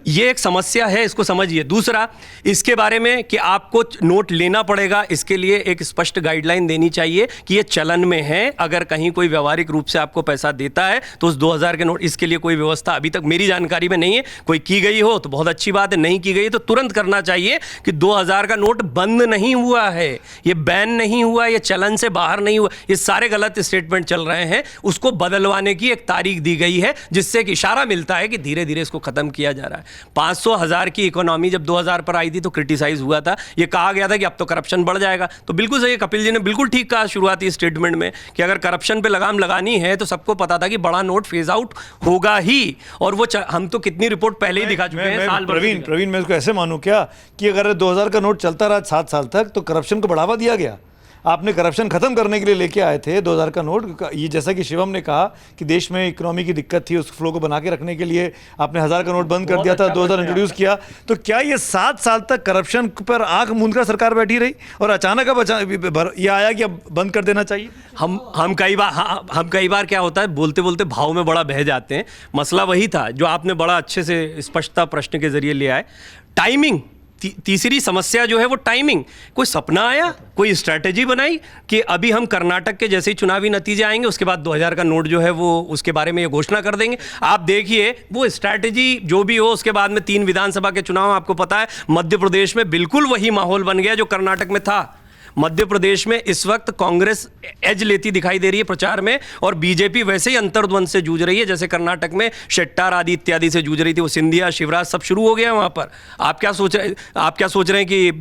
ये एक समस्या है, इसको समझिए। दूसरा, इसके बारे में कि आपको नोट लेना पड़ेगा, इसके लिए एक स्पष्ट गाइडलाइन देनी चाहिए कि ये चलन में है। अगर कहीं कोई व्यवहारिक रूप से आपको पैसा देता है तो उस 2000 के नोट, इसके लिए कोई व्यवस्था अभी तक मेरी जानकारी में नहीं है। कोई की गई हो तो बहुत अच्छी बात है, नहीं की गई तो तुरंत करना चाहिए कि 2000 का नोट बंद नहीं हुआ है, ये बैन नहीं हुआ, ये चलन से बाहर नहीं हुआ, ये सारे गलत स्टेटमेंट चल रहे हैं। उसको बदलवाने की एक तारीख दी गई है, जिससे एक इशारा मिलता है कि धीरे धीरे इसको खत्म किया जा रहा है। 500-1000 की इकोनॉमी जब 2000 पर आई थी तो क्रिटिसाइज हुआ था, ये कहा गया था कि अब तो करप्शन बढ़ जाएगा। तो बिल्कुल सही, कपिल जी ने बिल्कुल ठीक कहा शुरुआती स्टेटमेंट में कि अगर करप्शन पे लगाम लगानी है तो सबको पता था कि बड़ा नोट फेज आउट होगा ही, और वो हम तो कितनी रिपोर्ट पहले ही दिखा चुके हैं साल भर। प्रवीण, मैं इसको ऐसे मानूं क्या कि अगर 2000 का नोट चलता रहा 7 साल तक तो करप्शन को बढ़ावा दिया गया? आपने करप्शन खत्म करने के लिए लेके आए थे 2000 का नोट। ये जैसा कि शिवम ने कहा कि देश में इकोनॉमी की दिक्कत थी, उस फ्लो को बना के रखने के लिए आपने 1000 का नोट बंद कर दिया था, 2000 इंट्रोड्यूस किया। तो क्या ये 7 साल तक करप्शन पर आंख मूंद कर सरकार बैठी रही और अचानक अब ये आया कि अब बंद कर देना चाहिए? हम कई बार क्या होता है, बोलते बोलते भाव में बड़ा बह जाते हैं। मसला वही था जो आपने बड़ा अच्छे से स्पष्टता प्रश्न के जरिए लिया है, टाइमिंग। तीसरी समस्या जो है वो टाइमिंग। कोई सपना आया, कोई स्ट्रैटेजी बनाई कि अभी हम कर्नाटक के जैसे ही चुनावी नतीजे आएंगे उसके बाद 2000 का नोट जो है वो उसके बारे में ये घोषणा कर देंगे। आप देखिए वो स्ट्रैटेजी जो भी हो, उसके बाद में 3 विधानसभा के चुनाव, आपको पता है मध्य प्रदेश में बिल्कुल वही माहौल बन गया जो कर्नाटक में था। मध्य प्रदेश में इस वक्त कांग्रेस एज लेती दिखाई दे रही है प्रचार में, और बीजेपी वैसे ही अंतर्द्वंद से जूझ रही है जैसे कर्नाटक में शेट्टार आदि इत्यादि से जूझ रही थी। वो सिंधिया, शिवराज सब शुरू हो गया वहाँ पर। आप क्या सोच रहे हैं कि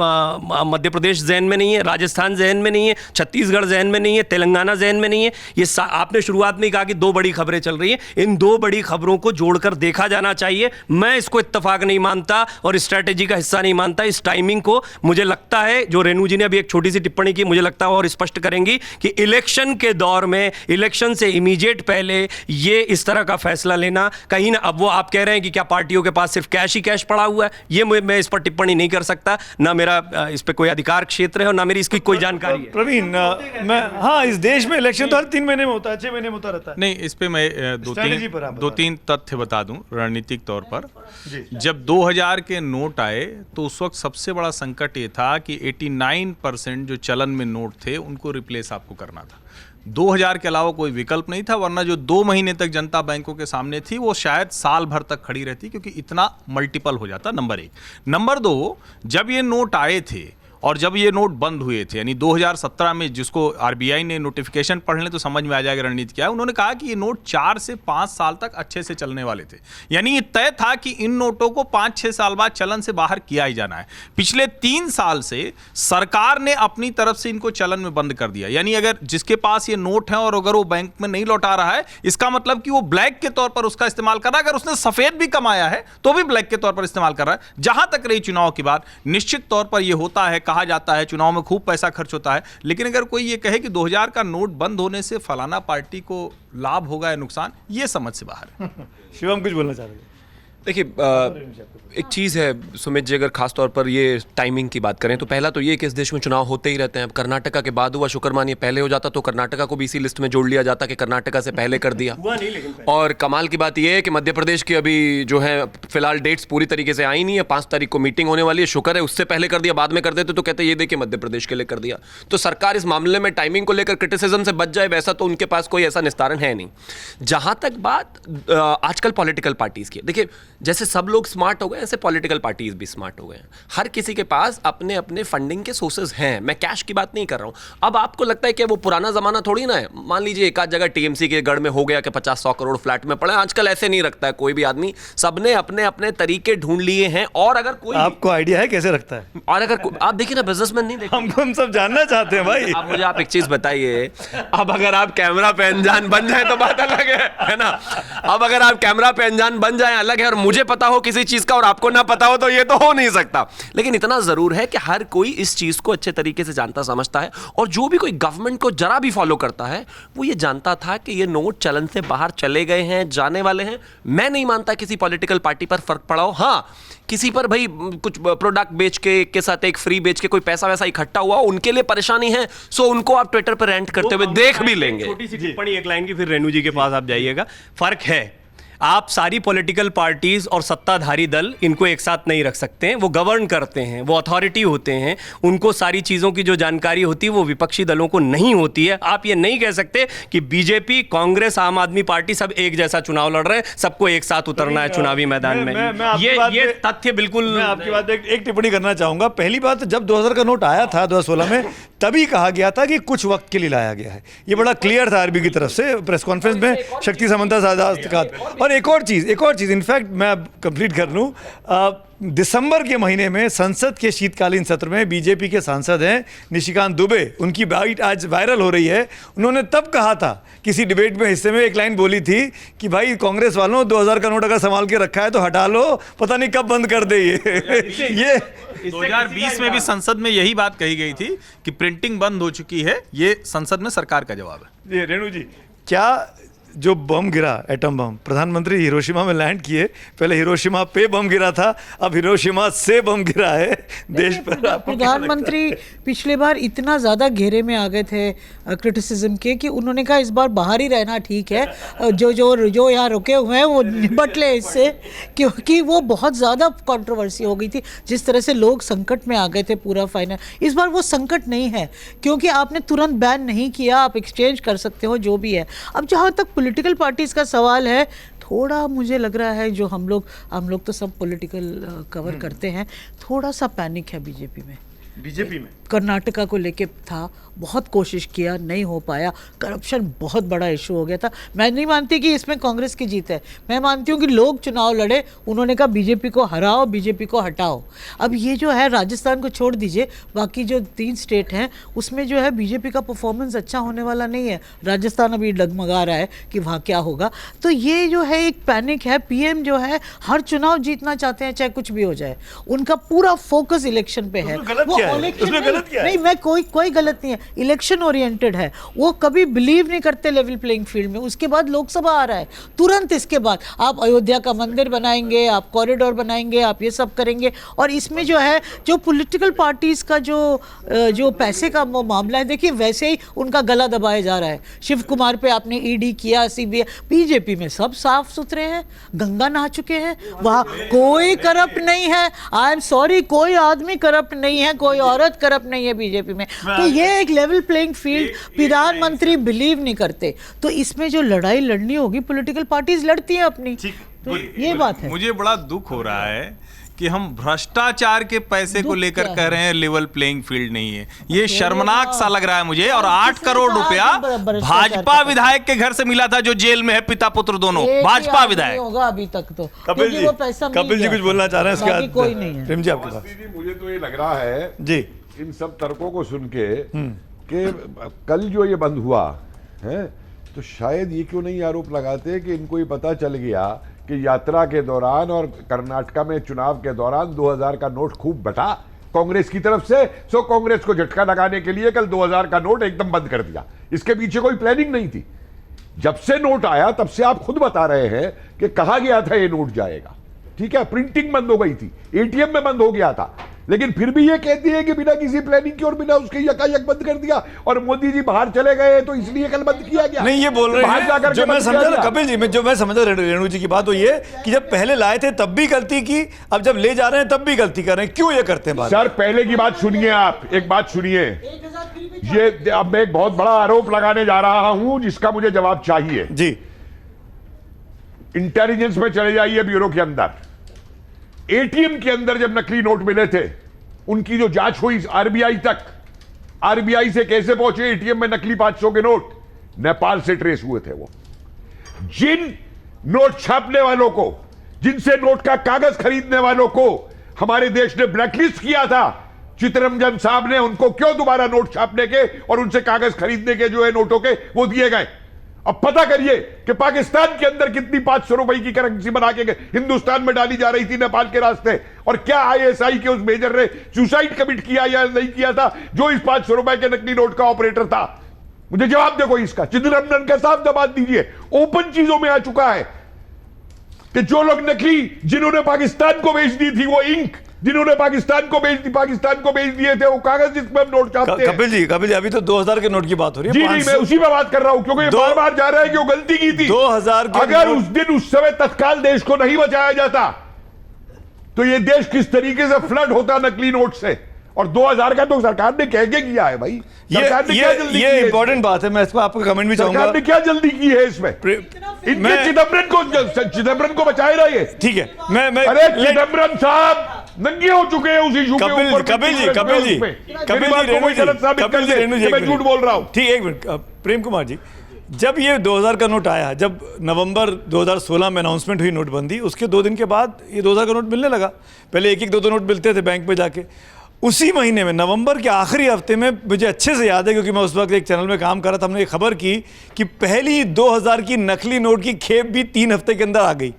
मध्य प्रदेश जहन में नहीं है, राजस्थान जहन में नहीं है, छत्तीसगढ़ जहन में नहीं है, तेलंगाना जहन में नहीं है? ये आपने शुरुआत में कहा कि 2 बड़ी खबरें चल रही हैं, इन 2 बड़ी खबरों को जोड़कर देखा जाना चाहिए। मैं इसको इत्तेफाक नहीं मानता और स्ट्रैटेजी का हिस्सा नहीं मानता। इस टाइमिंग को मुझे लगता है, जो रेणु जी ने अभी एक छोटी सी टिप्पणी की, मुझे लगता है और स्पष्ट करेंगी कि इलेक्शन के दौर में, इलेक्शन से इमीडिएट पहले ये इस तरह का फैसला लेना कहीं ना, अब वो आप कह रहे हैं कि क्या पार्टियों के पास सिर्फ कैश ही कैश पड़ा हुआ है, ये मैं इस पर टिप्पणी नहीं कर सकता, ना मेरा इस पर कोई अधिकार क्षेत्र है और ना मेरी इसकी कोई जानकारी है। प्रवीण, मैं हाँ, इस देश में इलेक्शन तो हर 3 महीने में होता है, 6 महीने में होता रहता है। नहीं, इस पे मैं Strategy पर आप दो तीन तथ्य बता दूं रणनीतिक तौर पर। जब 2000 के नोट आए तो उस वक्त सबसे बड़ा संकट ये था कि 89% जो चलन में नोट थे उनको रिप्लेस आपको करना था। 2000 के अलावा कोई विकल्प नहीं था, वरना जो 2 महीने तक जनता बैंकों के सामने थी वो शायद साल भर तक खड़ी रहती, क्योंकि इतना मल्टीपल हो जाता। नंबर 1। नंबर 2, जब ये नोट आए थे और जब ये नोट बंद हुए थे, यानी 2017 में, जिसको आरबीआई ने नोटिफिकेशन पढ़ लें तो समझ में आ जाएगा रणनीति क्या है, उन्होंने कहा कि ये नोट 4 से 5 साल तक अच्छे से चलने वाले थे। यानी ये तय था कि इन नोटों को 5-6 साल बाद चलन से बाहर किया ही जाना है। पिछले 3 साल से सरकार ने अपनी तरफ से इनको चलन में बंद कर दिया। यानी अगर जिसके पास ये नोट है और अगर वो बैंक में नहीं लौटा रहा है, इसका मतलब कि वो ब्लैक के तौर पर उसका इस्तेमाल कर रहा है। अगर उसने सफेद भी कमाया है तो भी ब्लैक के तौर पर इस्तेमाल कर रहा है। जहां तक रही चुनाव की बात, निश्चित तौर पर यह होता है, कहा जाता है चुनाव में खूब पैसा खर्च होता है, लेकिन अगर कोई ये कहे कि 2000 का नोट बंद होने से फलाना पार्टी को लाभ होगा या नुकसान, ये समझ से बाहर है। शिवम कुछ बोलना चाह रहे हैं? देखिए, एक चीज़ है सुमित जी, अगर खास तौर पर ये टाइमिंग की बात करें तो पहला तो ये कि इस देश में चुनाव होते ही रहते हैं। अब कर्नाटका के बाद हुआ, शुक्र मानिए पहले हो जाता तो कर्नाटका को भी इसी लिस्ट में जोड़ लिया जाता कि कर्नाटका से पहले कर दिया। और कमाल की बात ये है कि मध्य प्रदेश की अभी जो है फिलहाल डेट्स पूरी तरीके से आई नहीं है। 5 तारीख को मीटिंग होने वाली है, शुक्र है उससे पहले कर दिया, बाद में कर देते तो कहते ये देखिए मध्य प्रदेश के लिए कर दिया। तो सरकार इस मामले में टाइमिंग को लेकर क्रिटिसिज्म से बच जाए, वैसा तो उनके पास कोई ऐसा निस्तारण है नहीं। जहां तक बात आजकल पॉलिटिकल पार्टीज की, देखिए जैसे सब लोग स्मार्ट हो गए ऐसे पॉलिटिकल पार्टीज भी स्मार्ट हो गए हैं। हर किसी के पास अपने अपने फंडिंग के सोर्सेज हैं। मैं कैश की बात नहीं कर रहा हूं। अब आपको लगता है कि वो पुराना जमाना थोड़ी ना है। मान लीजिए एक आध जगह टीएमसी के गढ़ में हो गया कि 50-100 करोड़ फ्लैट में पड़े, आजकल ऐसे नहीं रखता है कोई भी आदमी। सबने अपने अपने तरीके ढूंढ लिए हैं। और अगर कोई, आपको आइडिया है कैसे रखता है? और अगर आप देखिए ना, बिजनेसमैन नहीं देखते, हम सब जानना चाहते हैं भाई। आप मुझे आप एक चीज बताइए, अब अगर आप कैमरा पे अनजान बन जाए तो बात अलग है ना। अब अगर आप कैमरा पे अनजान बन जाए अलग है, और मुझे पता हो किसी चीज का और आपको ना पता हो तो ये तो हो नहीं सकता। लेकिन इतना जरूर है कि हर कोई इस चीज को अच्छे तरीके से जानता समझता है, और जो भी कोई गवर्नमेंट को जरा भी फॉलो करता है वो ये जानता था कि ये नोट चलन से बाहर चले गए हैं, जाने वाले हैं। मैं नहीं मानता किसी पॉलिटिकल पार्टी पर फर्क पड़ा हो। हाँ, किसी पर भाई कुछ प्रोडक्ट बेच के साथ एक फ्री बेच के कोई पैसा वैसा इकट्ठा हुआ, उनके लिए परेशानी है, सो उनको आप ट्विटर पर रेंट करते हुए देख भी लेंगे। छोटी सी टिप्पणी एक लाइन की, फिर रेणु जी के पास आप जाइएगा। फर्क है, आप सारी पॉलिटिकल पार्टीज और सत्ताधारी दल इनको एक साथ नहीं रख सकते हैं। वो गवर्न करते हैं, वो अथॉरिटी होते हैं, उनको सारी चीज़ों की जो जानकारी होती है वो विपक्षी दलों को नहीं होती है। आप ये नहीं कह सकते कि बीजेपी, कांग्रेस, आम आदमी पार्टी सब एक जैसा चुनाव लड़ रहे हैं, सबको एक साथ उतरना है चुनावी मैदान में। ये तथ्य बिल्कुल, मैं आपकी बात एक टिप्पणी करना चाहूंगा। पहली बात, जब 2000 का नोट आया था 2016 में, तभी कहा गया था कि कुछ वक्त के लिए लाया गया है। ये बड़ा क्लियर था आरबीआई की तरफ से प्रेस कॉन्फ्रेंस में शक्ति समन्ता साहब। और एक और चीज़ इनफैक्ट मैं अब कंप्लीट कर लूँ, दिसंबर के महीने में संसद के शीतकालीन सत्र में बीजेपी के सांसद हैं निशिकांत दुबे, उनकी बाइट आज वायरल हो रही है। उन्होंने तब कहा था, किसी डिबेट में हिस्से में एक लाइन बोली थी कि भाई कांग्रेस वालों 2000 का नोट अगर संभाल के रखा है तो हटा लो, पता नहीं कब बंद कर दे ये 2020 में भी संसद में यही बात कही गई थी कि प्रिंटिंग बंद हो चुकी है। ये संसद में सरकार का जवाब है। ये रेणु जी, क्या जो बम गिरा, एटम बम, प्रधानमंत्री हिरोशिमा में लैंड किए, पहले हिरोशिमा पे बम गिरा था, अब हिरोशिमा से बम गिरा है देश पर। प्रधानमंत्री पिछले बार इतना ज़्यादा घेरे में आ गए थे क्रिटिसिज्म के कि उन्होंने कहा इस बार बाहर ही रहना ठीक है, जो यहाँ रुके हुए हैं वो निपट ले इससे, क्योंकि वो बहुत ज़्यादा कंट्रोवर्सी हो गई थी। जिस तरह से लोग संकट में आ गए थे पूरा फाइनल, इस बार वो संकट नहीं है, क्योंकि आपने तुरंत बैन नहीं किया, आप एक्सचेंज कर सकते हो जो भी है। अब जहाँ तक पॉलिटिकल पार्टीज़ का सवाल है, थोड़ा मुझे लग रहा है, जो हम लोग तो सब पॉलिटिकल कवर करते हैं, थोड़ा सा पैनिक है बीजेपी में। कर्नाटका को लेके था, बहुत कोशिश किया, नहीं हो पाया। करप्शन बहुत बड़ा इशू हो गया था। मैं नहीं मानती कि इसमें कांग्रेस की जीत है, मैं मानती हूँ कि लोग चुनाव लड़े, उन्होंने कहा बीजेपी को हराओ, बीजेपी को हटाओ। अब ये जो है, राजस्थान को छोड़ दीजिए, बाकी जो 3 स्टेट हैं उसमें जो है बीजेपी का परफॉर्मेंस अच्छा होने वाला नहीं है। राजस्थान अभी डगमगा रहा है कि वहाँ क्या होगा। तो ये जो है एक पैनिक है। पीएम जो है हर चुनाव जीतना चाहते हैं, चाहे कुछ भी हो जाए। उनका पूरा फोकस इलेक्शन पे है। उसमें गलत गलत क्या है? नहीं, मैं कोई गलत नहीं है, इलेक्शन ओरिएंटेड है वो, कभी बिलीव नहीं करते लेवल प्लेइंग फील्ड में। उसके बाद लोकसभा आ रहा है, तुरंत इसके बाद आप अयोध्या का मंदिर बनाएंगे, आप कॉरिडोर बनाएंगे, आप ये सब करेंगे। और इसमें जो है जो पॉलिटिकल पार्टीज का जो पैसे का मामला है, देखिए वैसे ही उनका गला दबाया जा रहा है। शिव कुमार पे आपने ईडी किया, सीबीआई, बीजेपी में सब साफ सुथरे हैं, गंगा नहा चुके हैं, वहाँ कोई करप्ट नहीं है। आई एम सॉरी, कोई आदमी करप्ट नहीं है, कोई औरत करप्ट नहीं है बीजेपी में। तो ये एक लेवल प्लेइंग फील्ड प्रधानमंत्री बिलीव नहीं करते, तो इसमें जो लड़ाई लड़नी होगी पॉलिटिकल पार्टीज लड़ती हैं अपनी, तो ये बात है। मुझे बड़ा दुख हो रहा है कि हम भ्रष्टाचार के पैसे को दुख लेकर क्या कह है? रहे हैं लेवल प्लेइंग फील्ड नहीं है। ये शर्मनाक सा लग रहा है मुझे। और 8 करोड़ रुपया भाजपा विधायक के घर से मिला था, जो जेल में है, पिता पुत्र दोनों, एक ही भाजपा आदमी विधायक। होगा अभी तक तो, कपिल क्योंकि जी, वो पैसा मिल कपिल जी गया कुछ था। बोलना चाह रहे हैं इसके बाकी बाद? कोई नहीं है। प्रेम जी आपके पास? जी, मुझे तो ये लग रहा है जी, इन सब तर्कों को सुन के कि कल जो ये बंद हुआ है, तो शायद ये क्यों नहीं आरोप लगाते कि इनको ये पता चल गया कि यात्रा के दौरान और कर्नाटका में चुनाव के दौरान 2000 का नोट खूब बटा कांग्रेस की तरफ से, सो कांग्रेस को झटका लगाने के लिए कल 2000 का नोट एकदम बंद कर दिया। इसके पीछे कोई प्लानिंग नहीं थी। जब से नोट आया तब से आप खुद बता रहे हैं कि कहा गया था ये नोट जाएगा, ठीक है, प्रिंटिंग बंद हो गई थी, एटीएम में बंद हो गया था, लेकिन फिर भी ये कहती है कि बिना किसी प्लानिंग के और बिना उसके यकायक बंद कर दिया। और मोदी जी बाहर चले गए तो इसलिए कल बंद किया गया। नहीं, ये बोल रहे बाहर जाकर हैं, के जो मैं बंद समझा किया ना गया। कपिल जी, जो मैं समझा रेणु जी की बात, वो ये कि जब पहले लाए थे तब भी गलती की, अब जब ले जा रहे हैं तब भी गलती कर रहे हैं, क्यों ये करते हैं बात? सर पहले की बात सुनिए, आप एक बात सुनिए, ये अब मैं एक बहुत बड़ा आरोप लगाने जा रहा हूं जिसका मुझे जवाब चाहिए। जी, इंटेलिजेंस में चले जाइए, ब्यूरो के अंदर, एटीएम के अंदर जब नकली नोट मिले थे, उनकी जो जांच हुई आरबीआई तक, आरबीआई से कैसे पहुंचे एटीएम में नकली 500 के नोट, नेपाल से ट्रेस हुए थे वो। जिन नोट छापने वालों को, जिनसे नोट का कागज खरीदने वालों को हमारे देश ने ब्लैकलिस्ट किया था, चितरंजन साहब ने उनको क्यों दोबारा नोट छापने के और उनसे कागज खरीदने के जो है नोटों के वो दिए गए। अब पता करिए कि पाकिस्तान के अंदर कितनी 500 रुपए की करेंसी बना के हिंदुस्तान में डाली जा रही थी नेपाल के रास्ते, और क्या आईएसआई के उस मेजर ने सुसाइड कमिट किया या नहीं किया था जो इस 500 रुपए के नकली नोट का ऑपरेटर था। मुझे जवाब दे कोई इसका। चिदंबरम का साफ जवाब दीजिए। ओपन चीजों में आ चुका है कि जो लोग नकली, जिन्होंने पाकिस्तान को बेच दी थी वो इंक, जिन्होंने पाकिस्तान को बेच दिए थे वो कागज जिसमें हम नोट छापते हैं। कपिल जी, अभी तो 2000 के नोट की बात हो रही है। जी नहीं, मैं उसी पे बात कर रहा हूं क्योंकि ये बार बार जा रहा है कि वो गलती की थी। 2000 के अगर नोट- उस दिन उस समय तत्काल देश को नहीं बचाया जाता तो ये देश किस तरीके से फ्लड होता नकली नोट से। और 2000 का तो सरकार ने कह के किया है भाई। सरकार ने क्या जल्दी की ये है इंपॉर्टेंट बात है, मैं इसको आपका कमेंट भी चाहूंगा। सरकार ने क्या जल्दी की है इसमें। इनके मैं- चिदंबरम को बचाए रहा ये। ठीक है, मैं अरे चिदंबरम साहब नंगे हो चुके हैं उस इशू के ऊपर। कपिल जी, रेणु जी, मैं झूठ बोल रहा हूं। ठीक, एक मिनट, प्रेम कुमार जी, जब ये 2000 का नोट आया, जब नवंबर 2016 में अनाउंसमेंट हुई नोटबंदी, उसके 2 दिन के बाद ये 2000 का नोट मिलने लगा। पहले एक 2 नोट मिलते थे बैंक पे जाके। उसी महीने में नवंबर के आखिरी हफ्ते में, मुझे अच्छे से याद है क्योंकि मैं उस वक्त एक चैनल में काम कर रहा था, हमने एक खबर की कि पहली 2000 की नकली नोट की खेप भी 3 हफ्ते के अंदर आ गई।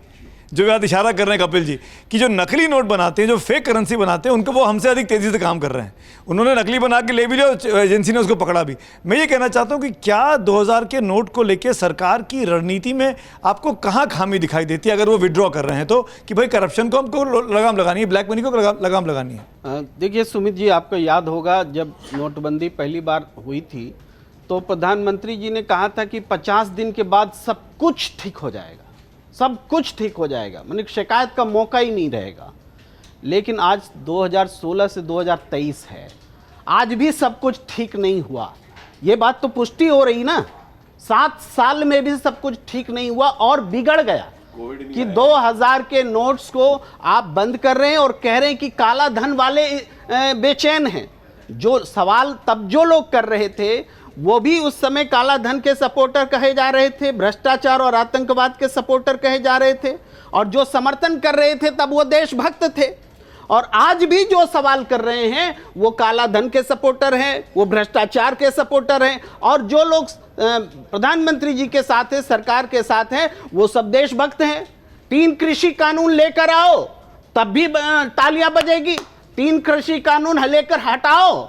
जो याद इशारा कर रहे हैं कपिल जी कि जो नकली नोट बनाते हैं, जो फेक करेंसी बनाते हैं, उनको वो हमसे अधिक तेज़ी से काम कर रहे हैं। उन्होंने नकली बना के ले भी लिया, एजेंसी ने उसको पकड़ा भी। मैं ये कहना चाहता हूँ कि क्या 2000 के नोट को लेके सरकार की रणनीति में आपको कहाँ खामी दिखाई देती है, अगर वो विड्रॉ कर रहे हैं तो, कि भाई करप्शन को हमको लगाम लगानी है, ब्लैक मनी को लगाम लगानी है? देखिए सुमित जी, आपको याद होगा जब नोटबंदी पहली बार हुई थी तो प्रधानमंत्री जी ने कहा था कि 50 दिन के बाद सब कुछ ठीक हो जाएगा, सब कुछ ठीक हो जाएगा, मतलब शिकायत का मौका ही नहीं रहेगा। लेकिन आज 2016 से 2023 है, आज भी सब कुछ ठीक नहीं हुआ। ये बात तो पुष्टि हो रही ना, 7 साल में भी सब कुछ ठीक नहीं हुआ और बिगड़ गया कि 2000 के नोट्स को आप बंद कर रहे हैं और कह रहे हैं कि काला धन वाले बेचैन हैं। जो सवाल तब जो लोग कर रहे थे वो भी उस समय काला धन के सपोर्टर कहे जा रहे थे, भ्रष्टाचार और आतंकवाद के सपोर्टर कहे जा रहे थे, और जो समर्थन कर रहे थे तब वो देशभक्त थे। और आज भी जो सवाल कर रहे हैं वो काला धन के सपोर्टर हैं, वो भ्रष्टाचार के सपोर्टर हैं, और जो लोग प्रधानमंत्री जी के साथ हैं, सरकार के साथ हैं, वो सब देशभक्त हैं। 3 कृषि कानून लेकर आओ तब भी तालियां बजेगी, 3 कृषि कानून लेकर हटाओ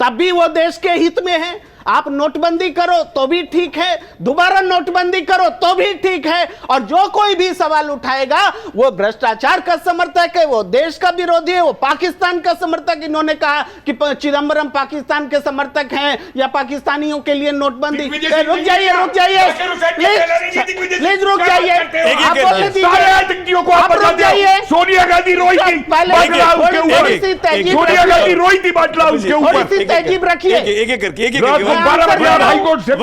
तब भी वो देश के हित में है। आप नोटबंदी करो तो भी ठीक है, दोबारा नोटबंदी करो तो भी ठीक है, और जो कोई भी सवाल उठाएगा वो भ्रष्टाचार का समर्थक है, वो देश का विरोधी है, वो पाकिस्तान का समर्थक। इन्होंने कहा कि चिदम्बरम पाकिस्तान के समर्थक हैं या पाकिस्तानियों के लिए नोटबंदी। रुक जाइए, रुक जाइए, प्लीज रुक जाइए, आप बोलने दीजिए, आप रुक जाइए। सोनिया गांधी रोई थी बाटला उसके ऊपर, सोनिया गांधी रोई थी बाटला उसके ऊपर। थोड़ी सी तहजीब रखिए। एक हाईकोर्ट से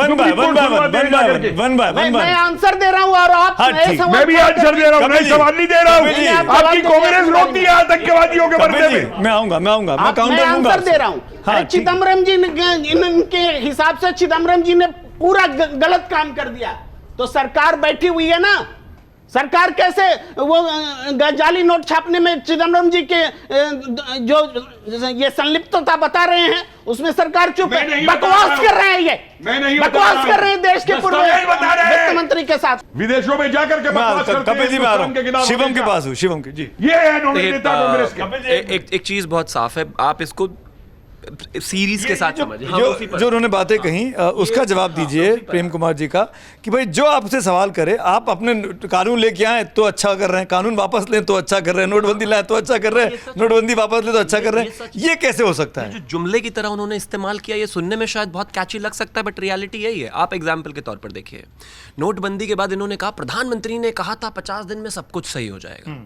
मैं आंसर दे रहा हूँ और आप नए सवाल मैं भी आंसर दे रहा हूँ, नई सवाल नहीं दे रहा हूँ। आपकी कांग्रेस रोकती है आतंकवादियों के बारे में। मैं आऊंगा मैं मैं आंसर दे रहा हूँ। हाँ, चिदम्बरम जी इनके हिसाब से चिदम्बरम जी ने पूरा गलत काम कर दिया, तो सरकार बैठी हुई है ना। सरकार कैसे वो जाली नोट छापने में चिदम्बरम जी के जो ये संलिप्तता बता रहे हैं उसमें सरकार चुप है। बकवास कर रहे हैं, ये बकवास कर रहे हैं देश के पूर्व वित्त मंत्री के साथ। विदेशों में जाकर के बकवास करते कपिल जी मैं आ रहा हैं। हूं, शिवम के पास हूं, शिवम के जी। ये है नेता कांग्रेस के। एक चीज बहुत साफ है, आप इसको सीरीज के साथ समझिए। जो उन्होंने बातें कही उसका जवाब दीजिए प्रेम कुमार जी का, कि भाई जो आपसे सवाल करे, आप अपने कानून लेके आए तो अच्छा कर रहे हैं, कानून वापस लें तो अच्छा कर रहे हैं, नोटबंदी लाए तो अच्छा कर रहे हैं, नोटबंदी वापस ले तो अच्छा कर रहे हैं, ये कैसे हो सकता है? जो जुमले की तरह उन्होंने इस्तेमाल किया, ये सुनने में शायद बहुत कैची लग सकता है, बट रियलिटी यही है। आप एग्जाम्पल के तौर पर देखिए, नोटबंदी के बाद इन्होंने कहा प्रधानमंत्री ने कहा था 50 दिन में सब कुछ सही हो जाएगा।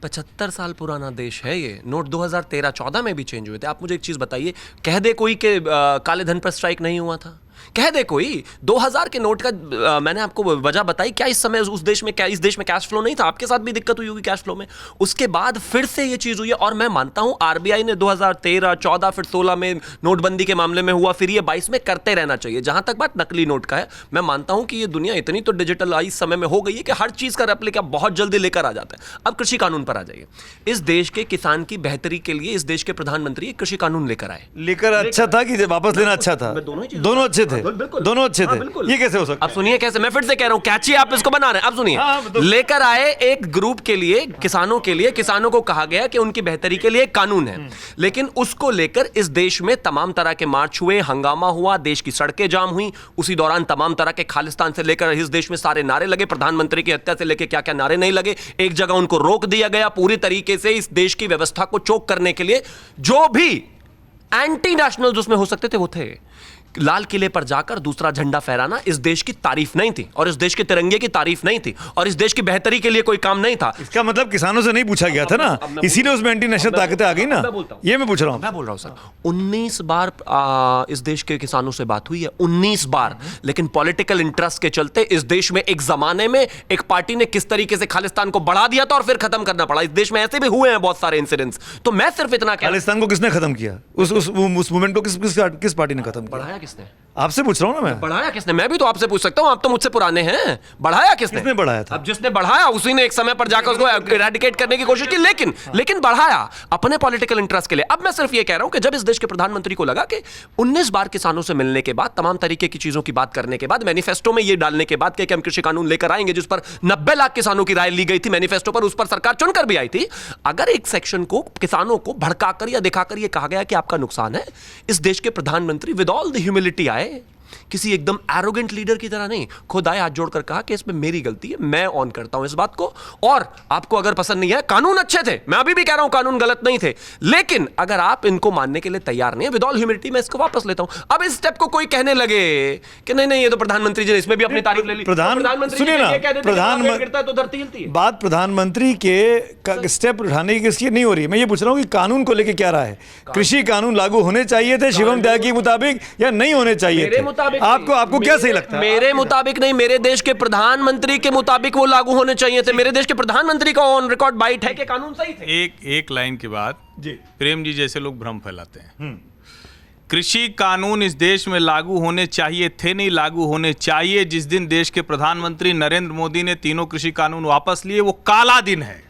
75 साल पुराना देश है ये। नोट 2013-14 में भी चेंज हुए थे। आप मुझे एक चीज़ बताइए, कह दे कोई के काले धन पर स्ट्राइक नहीं हुआ था? कह दे कोई 2000 के नोट का मैंने आपको वजह बताई, क्या इस समय इस देश में कैश फ्लो नहीं था? आपके साथ भी दिक्कत हुई होगी कैश फ्लो में। उसके बाद फिर से ये चीज़ हुई है, और मैं मानता हूं आरबीआई ने 2013, 14, फिर 16 में नोटबंदी के मामले में हुआ, फिर ये 22 में करते रहना चाहिए। जहां तक बात नकली नोट का है, मैं मानता हूं कि ये दुनिया इतनी तो डिजिटलाइज समय में हो गई है कि हर चीज़ का रेप्लिका बहुत जल्दी लेकर आ जाता है। अब कृषि कानून पर आ जाइए। इस देश के किसान की बेहतरी के लिए इस देश के प्रधानमंत्री एक कृषि कानून लेकर आए। लेकर अच्छा था कि वापस लेना अच्छा था? दोनों अच्छे थे, दोनों अच्छे थे। ये कैसे हो सकता है? अब सुनिए कैसे, मैं फिर से कह रहा हूं, कैची आप इसको बना रहे हैं। अब सुनिए, लेकर आए एक ग्रुप के लिए, किसानों के लिए। किसानों को कहा गया कि उनकी बेहतरी के लिए एक कानून है, लेकिन उसको लेकर इस देश में तमाम तरह के मार्च हुए, हंगामा हुआ, देश की सड़कें जाम हुई। उसी दौरान तमाम तरह के खालिस्तान से लेकर इस देश में सारे नारे लगे, प्रधानमंत्री की हत्या से लेकर क्या क्या नारे नहीं लगे। एक जगह उनको रोक दिया गया पूरी तरीके से इस देश की व्यवस्था को चोक करने के लिए। जो भी एंटी नेशनल उसमें हो सकते थे वो थे। लाल किले पर जाकर दूसरा झंडा फहराना इस देश की तारीफ नहीं थी, और इस देश के तिरंगे की तारीफ नहीं थी, और इस देश की बेहतरी के लिए कोई काम नहीं था। इसका मतलब किसानों से नहीं पूछा गया था ना, इसीलिए उसमें एंटी नेशनल ताकतें आ गई ना। ये मैं पूछ रहा हूं। मैं बोल रहा हूं सर, 19 बार इस देश के किसानों से बात हुई है, 19 बार। लेकिन पॉलिटिकल इंटरेस्ट के चलते इस देश में एक जमाने में एक पार्टी ने किस तरीके से खालिस्तान को बढ़ा दिया था और फिर खत्म करना पड़ा। इस देश में ऐसे भी हुए हैं बहुत सारे इंसिडेंट्स। तो मैं सिर्फ इतना कह, खालिस्तान को किसने खत्म किया? उस मूवमेंट को किस पार्टी ने खत्म किया? बढ़ाया किसने? आपसे पूछ रहा हूं ना मैं। बढ़ाया किसने? मैं भी तो आपसे पूछ सकता हूं, आप तो मुझसे पुराने हैं। बढ़ाया किसने बढ़ाया था? अब जिसने बढ़ाया उसी ने एक समय पर जाकर उसको इरेडिकेट करने की कोशिश की, लेकिन बढ़ाया अपने पॉलिटिकल इंटरेस्ट के लिए। अब मैं सिर्फ ये कह रहा हूं कि जब इस देश के प्रधानमंत्री को लगा कि 19 बार किसानों से मिलने के बाद, तमाम तरीके की चीजों की बात करने के बाद, मैनिफेस्टो में ये डालने के बाद कि हम कृषि कानून लेकर आएंगे जिस पर 90 लाख किसानों की राय ली गई थी मैनिफेस्टो पर, उस पर सरकार चुनकर भी आई थी। अगर एक सेक्शन को, किसानों को भड़काकर या दिखाकर ये कहा गया कि आपका नुकसान है, इस देश के प्रधानमंत्री विद ऑल द ह्यूमिलिटी आए, किसी एकदम एरोगेंट लीडर की तरह नहीं, खुद आए, हाथ जोड़कर कहा कि इसमें मेरी गलती है, मैं ऑन करता हूं इस बात को, और आपको अगर पसंद नहीं है, कानून अच्छे थे, मैं अभी भी कह रहा हूं कानून गलत नहीं थे, लेकिन अगर आप इनको मानने के लिए तैयार नहीं है, विद ऑल ह्यूमिलिटी मैं इसको वापस लेता हूं। अब इस स्टेप को कोई कहने लगे कि नहीं ये तो प्रधानमंत्री जी ने इसमें भी अपनी तारीफ ले ली। प्रधानमंत्री सुनिए ना, तो धरती हिलती है। बात प्रधानमंत्री के स्टेप उठाने की किसकी नहीं हो रही है। मैं ये पूछ रहा हूं कि कानून को लेकर क्या रहा है? कृषि कानून लागू होने चाहिए थे शिवम त्यागी के मुताबिक या नहीं होने चाहिए थे? आपको क्या सही लगता है? मेरे मुताबिक नहीं, मेरे देश के प्रधानमंत्री के मुताबिक वो लागू होने चाहिए थे। मेरे देश के प्रधानमंत्री का ऑन रिकॉर्ड बाइट है कि कानून सही थे। एक लाइन के बाद प्रेम जी जैसे लोग भ्रम फैलाते हैं। कृषि कानून इस देश में लागू होने चाहिए थे, नहीं लागू होने चाहिए। जिस दिन देश के प्रधानमंत्री नरेंद्र मोदी ने तीनों कृषि कानून वापस लिए, वो काला दिन है।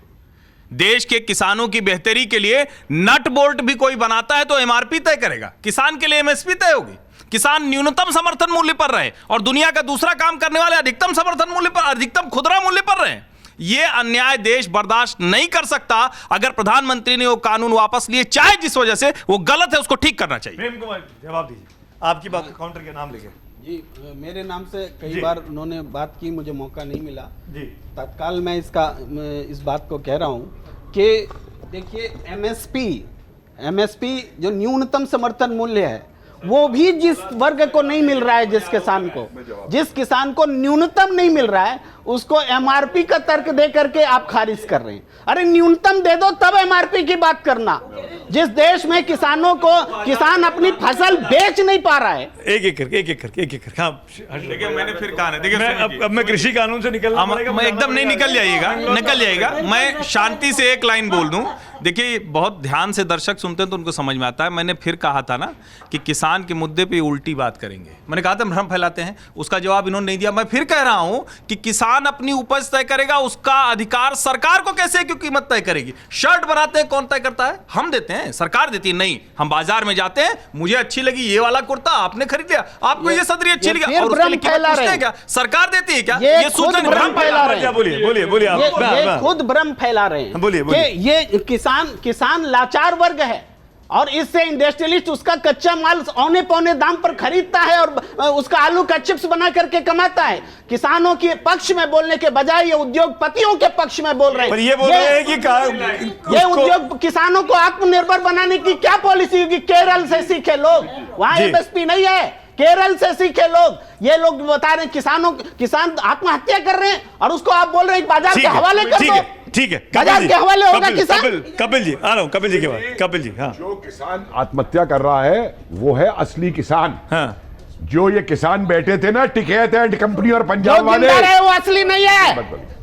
देश के किसानों की बेहतरी के लिए नट बोल्ट भी कोई बनाता है तो एमआरपी तय करेगा, किसान के लिए एमएसपी तय होगी। किसान न्यूनतम समर्थन मूल्य पर रहे और दुनिया का दूसरा काम करने वाले अधिकतम समर्थन मूल्य पर, अधिकतम खुदरा मूल्य पर रहे। ये अन्याय देश बर्दाश्त नहीं कर सकता। अगर प्रधानमंत्री ने वो कानून वापस लिए, चाहे जिस वजह से, वो गलत है, उसको ठीक करना चाहिए। प्रेम कुमार जवाब दीजिए, आपकी बात का काउंटर के नाम लेके। जी, मेरे नाम से कई बार उन्होंने बात की, मुझे मौका नहीं मिला जी। तत्काल मैं इस बात को कह रहा हूँ कि देखिए एमएसपी जो न्यूनतम समर्थन मूल्य है वो भी जिस वर्ग को नहीं मिल रहा है, जिस किसान को न्यूनतम नहीं मिल रहा है उसको एमआरपी का तर्क दे करके आप खारिज कर रहे हैं। अरे न्यूनतम दे दो तब एमआरपी की बात करना। जिस देश में किसान अपनी फसल बेच नहीं पा रहा है, एक एक करके हाँ, देखिए मैंने फिर कहा ना, देखिए अब मैं कृषि कानून से निकलना पड़ेगा, मैं एकदम नहीं निकल जाइएगा। मैं शांति से एक लाइन बोल दूं। देखिए बहुत ध्यान से दर्शक सुनते हैं तो उनको समझ में आता है। मैंने फिर कहा था ना कि किसान के मुद्दे पे उल्टी बात करेंगे, मैंने कहा था भ्रम फैलाते हैं, उसका जवाब इन्होंने नहीं दिया। मैं फिर कह रहा हूं कि किसान अपनी उपज तय करेगा, उसका अधिकार सरकार को कैसे क्यों कीमत तय करेगी? शर्ट बनाते हैं कौन तय करता है? हम देते हैं, सरकार देती है? नहीं, हम बाजार में जाते हैं, मुझे अच्छी लगी ये वाला कुर्ता, आपने खरीद लिया, आपको ये सदरी अच्छी लगी, और उसके लिए कीमत पूछते हैं क्या? सरकार देती है क्या? ये सूचना भ्रम फैला रहे हैं। बोलिए आप। ये खुद भ्रम फैला रहे हैं। बोलिए। कि ये किसान लाचार वर्ग है और इससे इंडस्ट्रियलिस्ट उसका कच्चा माल औने पौने दाम पर खरीदता है और उसका आलू का चिप्स बना करके कमाता है। किसानों के पक्ष में बोलने के बजाय ये उद्योगपतियों के पक्ष में बोल रहे हैं। पर ये बोल रहे हैं कि ये उद्योग किसानों को आत्मनिर्भर बनाने की क्या पॉलिसी होगी? केरल से सीखे लोग, वहां एमएसपी नहीं है, केरल से सीखे लोग। ये लोग बता रहे हैं किसान आत्महत्या कर रहे हैं और उसको आप बोल रहे हैं बाजार के हवाले कर दो। ठीक है, बाजार के हवाले होगा किसान। कपिल जी आ रहा हूं, कपिल जी के बाद। कपिल जी, हाँ। जो किसान आत्महत्या कर रहा है वो है असली किसान। हाँ। जो ये किसान बैठे थे ना टिकैत एंड कंपनी और पंजाब वाले, वो असली नहीं है।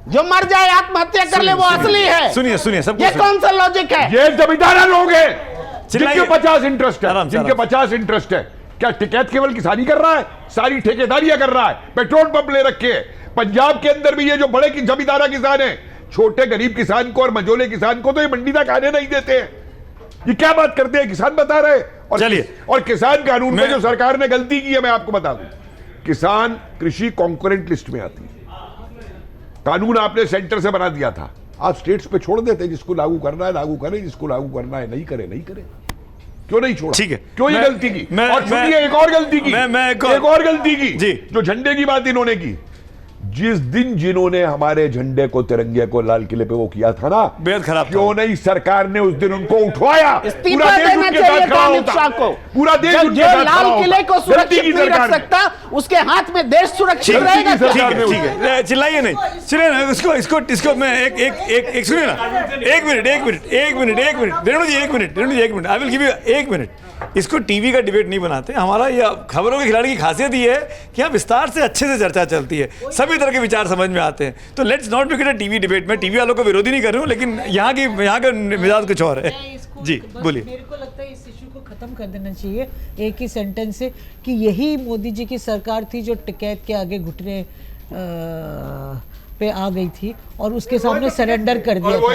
जो मर जाए आत्महत्या कर ले वो असली है। सुनिए सब ये कौन सा लॉजिक है? ये जमींदार लोग हैं जिनके 50 इंटरेस्ट है, जिनके 50 इंटरेस्ट है। क्या टिकैत केवल किसानी कर रहा है? सारी ठेकेदारियां कर रहा है, पेट्रोल पंप ले रखे है। पंजाब के अंदर भी ये जो बड़े जमींदारा किसान है, छोटे गरीब किसान को और मझोले किसान को तो ये मंडी तक आने नहीं देते हैं। ये क्या बात करते हैं? किसान बता रहे। और चलिए, और किसान कानून में जो सरकार ने गलती की है मैं आपको बता दूं, किसान कृषि कॉन्करेंट लिस्ट में आती है। कानून आपने सेंटर से बना दिया था, आप स्टेट्स पे छोड़ देते। जिसको लागू करना है लागू करे, जिसको लागू करना है नहीं करे। क्यों नहीं छोड़ा? ठीक है, क्यों ये गलती की? और सुनिए एक और गलती की, एक और गलती की जी। जो झंडे की बात इन्होंने की। जिस दिन जिन्होंने हमारे झंडे को, तिरंगे को लाल किले पे वो किया था ना, बेहद खराब। क्यों नहीं सरकार ने उस दिन उनको उठवाया? पूरा देश उनके साथ खड़ा होता। पूरा देश उनके साथ खड़ा लाल किले को होता। सुरक्षित नहीं रख सकता, उसके हाथ में देश सुरक्षित रहेगा। ठीक है, चिल्लाइए नहीं, सुनिए ना, इसको मैं एक सुनिए ना, एक मिनट रेणु जी, एक minute, I will give you 1 minute. इसको टीवी का डिबेट नहीं बनाते। हमारा ये खबरों के खिलाड़ी की खासियत ये है कि यहाँ विस्तार से अच्छे से चर्चा चलती है, सभी तरह के विचार समझ में आते हैं। तो let's not make it a TV debate. मैं टीवी वालों को विरोधी नहीं कर रहा हूँ, लेकिन यहाँ का मिजाज कुछ और है। जी बोलिए। मेरे को लगता है इस इशू को खत्म कर देना चाहिए एक ही सेंटेंस से कि यही मोदी जी की सरकार थी जो टिकैत के आगे घुटने पे आ गई थी और उसके सामने सरेंडर कर दिया था। और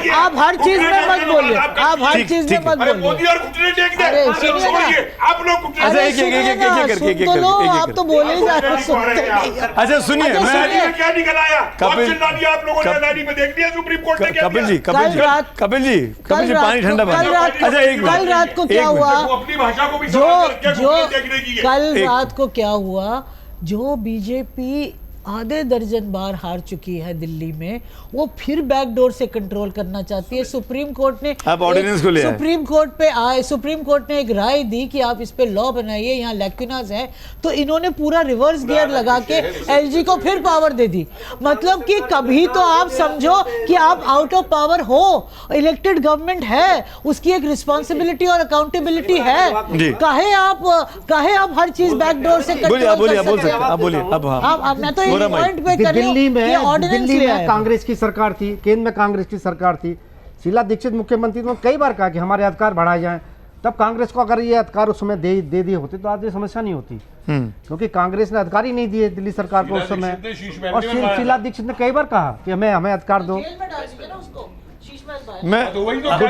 आप हर चीज में मत बोलिए, आप हर चीज में मत बोलिए। आप तो बोले ही जा रहे, सुनते नहीं। अच्छा सुनिए, कपिल जी पानी ठंडा पानी। अच्छा कल रात को क्या हुआ, कल रात को क्या हुआ, जो बीजेपी आधे दर्जन बार हार चुकी है दिल्ली में, वो फिर बैकडोर से कंट्रोल करना चाहती है। सुप्रीम कोर्ट ने सुप्रीम कोर्ट ने एक राय दी कि आप इस पे लॉ बनाइए, यहाँ लैक्यूनास है, तो इन्होंने पूरा रिवर्स गियर लगा के एलजी को फिर पावर दे दी। मतलब कि कभी तो आप समझो कि आप आउट ऑफ पावर हो, इलेक्टेड गवर्नमेंट है, उसकी एक रिस्पॉन्सिबिलिटी और अकाउंटेबिलिटी है। काहे आप हर चीज बैकडोर से मैं तो दिल्ली में कांग्रेस की सरकार थी, केंद्र में कांग्रेस की सरकार थी, शीला दीक्षित मुख्यमंत्री ने कई बार कहा कि हमारे अधिकार बढ़ाए जाएं। तब कांग्रेस को अगर ये अधिकार उस समय दे दिए होते तो आज ये समस्या नहीं होती, क्योंकि कांग्रेस ने अधिकार ही नहीं दिए दिल्ली सरकार को उस समय। और शीला दीक्षित ने कई बार कहा कि हमें अधिकार दो। मैं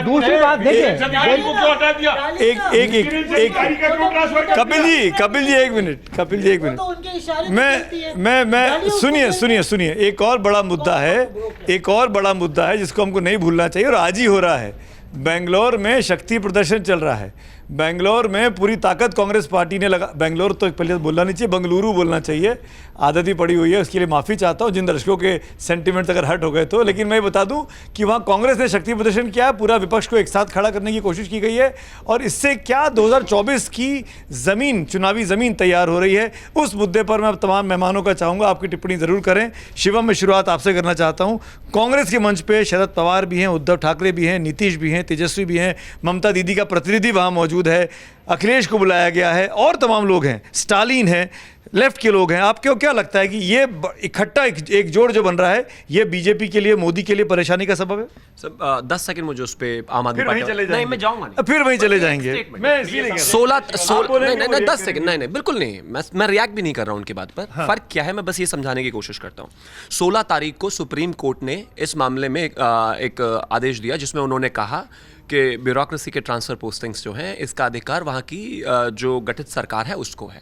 दूसरी बात देखिए, कपिल जी एक मिनट तो उनके इशारे मैं सुनिए एक और बड़ा मुद्दा है जिसको हमको नहीं भूलना चाहिए और आज ही हो रहा है। बेंगलोर में शक्ति प्रदर्शन चल रहा है। बेंगलोर में पूरी ताकत कांग्रेस पार्टी ने लगा, बेंगलोर तो पहले बोलना नहीं चाहिए, बंगलुरु बोलना चाहिए, आदत ही पड़ी हुई है, उसके लिए माफ़ी चाहता हूँ जिन दर्शकों के सेंटिमेंट अगर हर्ट हो गए तो। लेकिन मैं बता दूं कि वहाँ कांग्रेस ने शक्ति प्रदर्शन किया, पूरा विपक्ष को एक साथ खड़ा करने की कोशिश की गई है और इससे क्या 2024 की चुनावी ज़मीन तैयार हो रही है, उस मुद्दे पर मैं तमाम मेहमानों का चाहूँगा आपकी टिप्पणी ज़रूर करें। शिवम, मैं शुरुआत आपसे करना चाहता हूँ। कांग्रेस के मंच पर शरद पवार भी हैं, उद्धव ठाकरे भी हैं, नीतीश भी हैं, तेजस्वी भी हैं, ममता दीदी का प्रतिनिधि वहाँ मौजूद है, अखिलेश को बुलाया गया है और तमाम लोग हैं, स्टालिन हैं, लेफ्ट के लोग हैं। आपको क्या लगता है कि ये इकट्ठा एक जोड़ जो बन रहा है ये बीजेपी के लिए, मोदी के लिए परेशानी का सबब है? सर 10 सेकंड मुझे उस पे आम आदमी फिर वहीं पार्टी चले नहीं, जाएंगे। मैं जाऊंगा नहीं, फिर वहीं चले जाएंगे। Statement। मैं इसीलिए कह रहा हूं। 16 बोलेंगे, नहीं वो 10 react सेकंड नहीं बिल्कुल नहीं, मैं रिएक्ट भी नहीं कर रहा हूं उनकी बात पर। फर्क क्या है मैं बस ये समझाने की कोशिश करता हूं। 16 तारीख को सुप्रीम कोर्ट ने इस मामले में एक आदेश दिया जिसमें उन्होंने कहा कि ब्यूरोक्रेसी के ट्रांसफर पोस्टिंग्स जो हैं इसका अधिकार वहाँ की जो गठित सरकार है उसको है।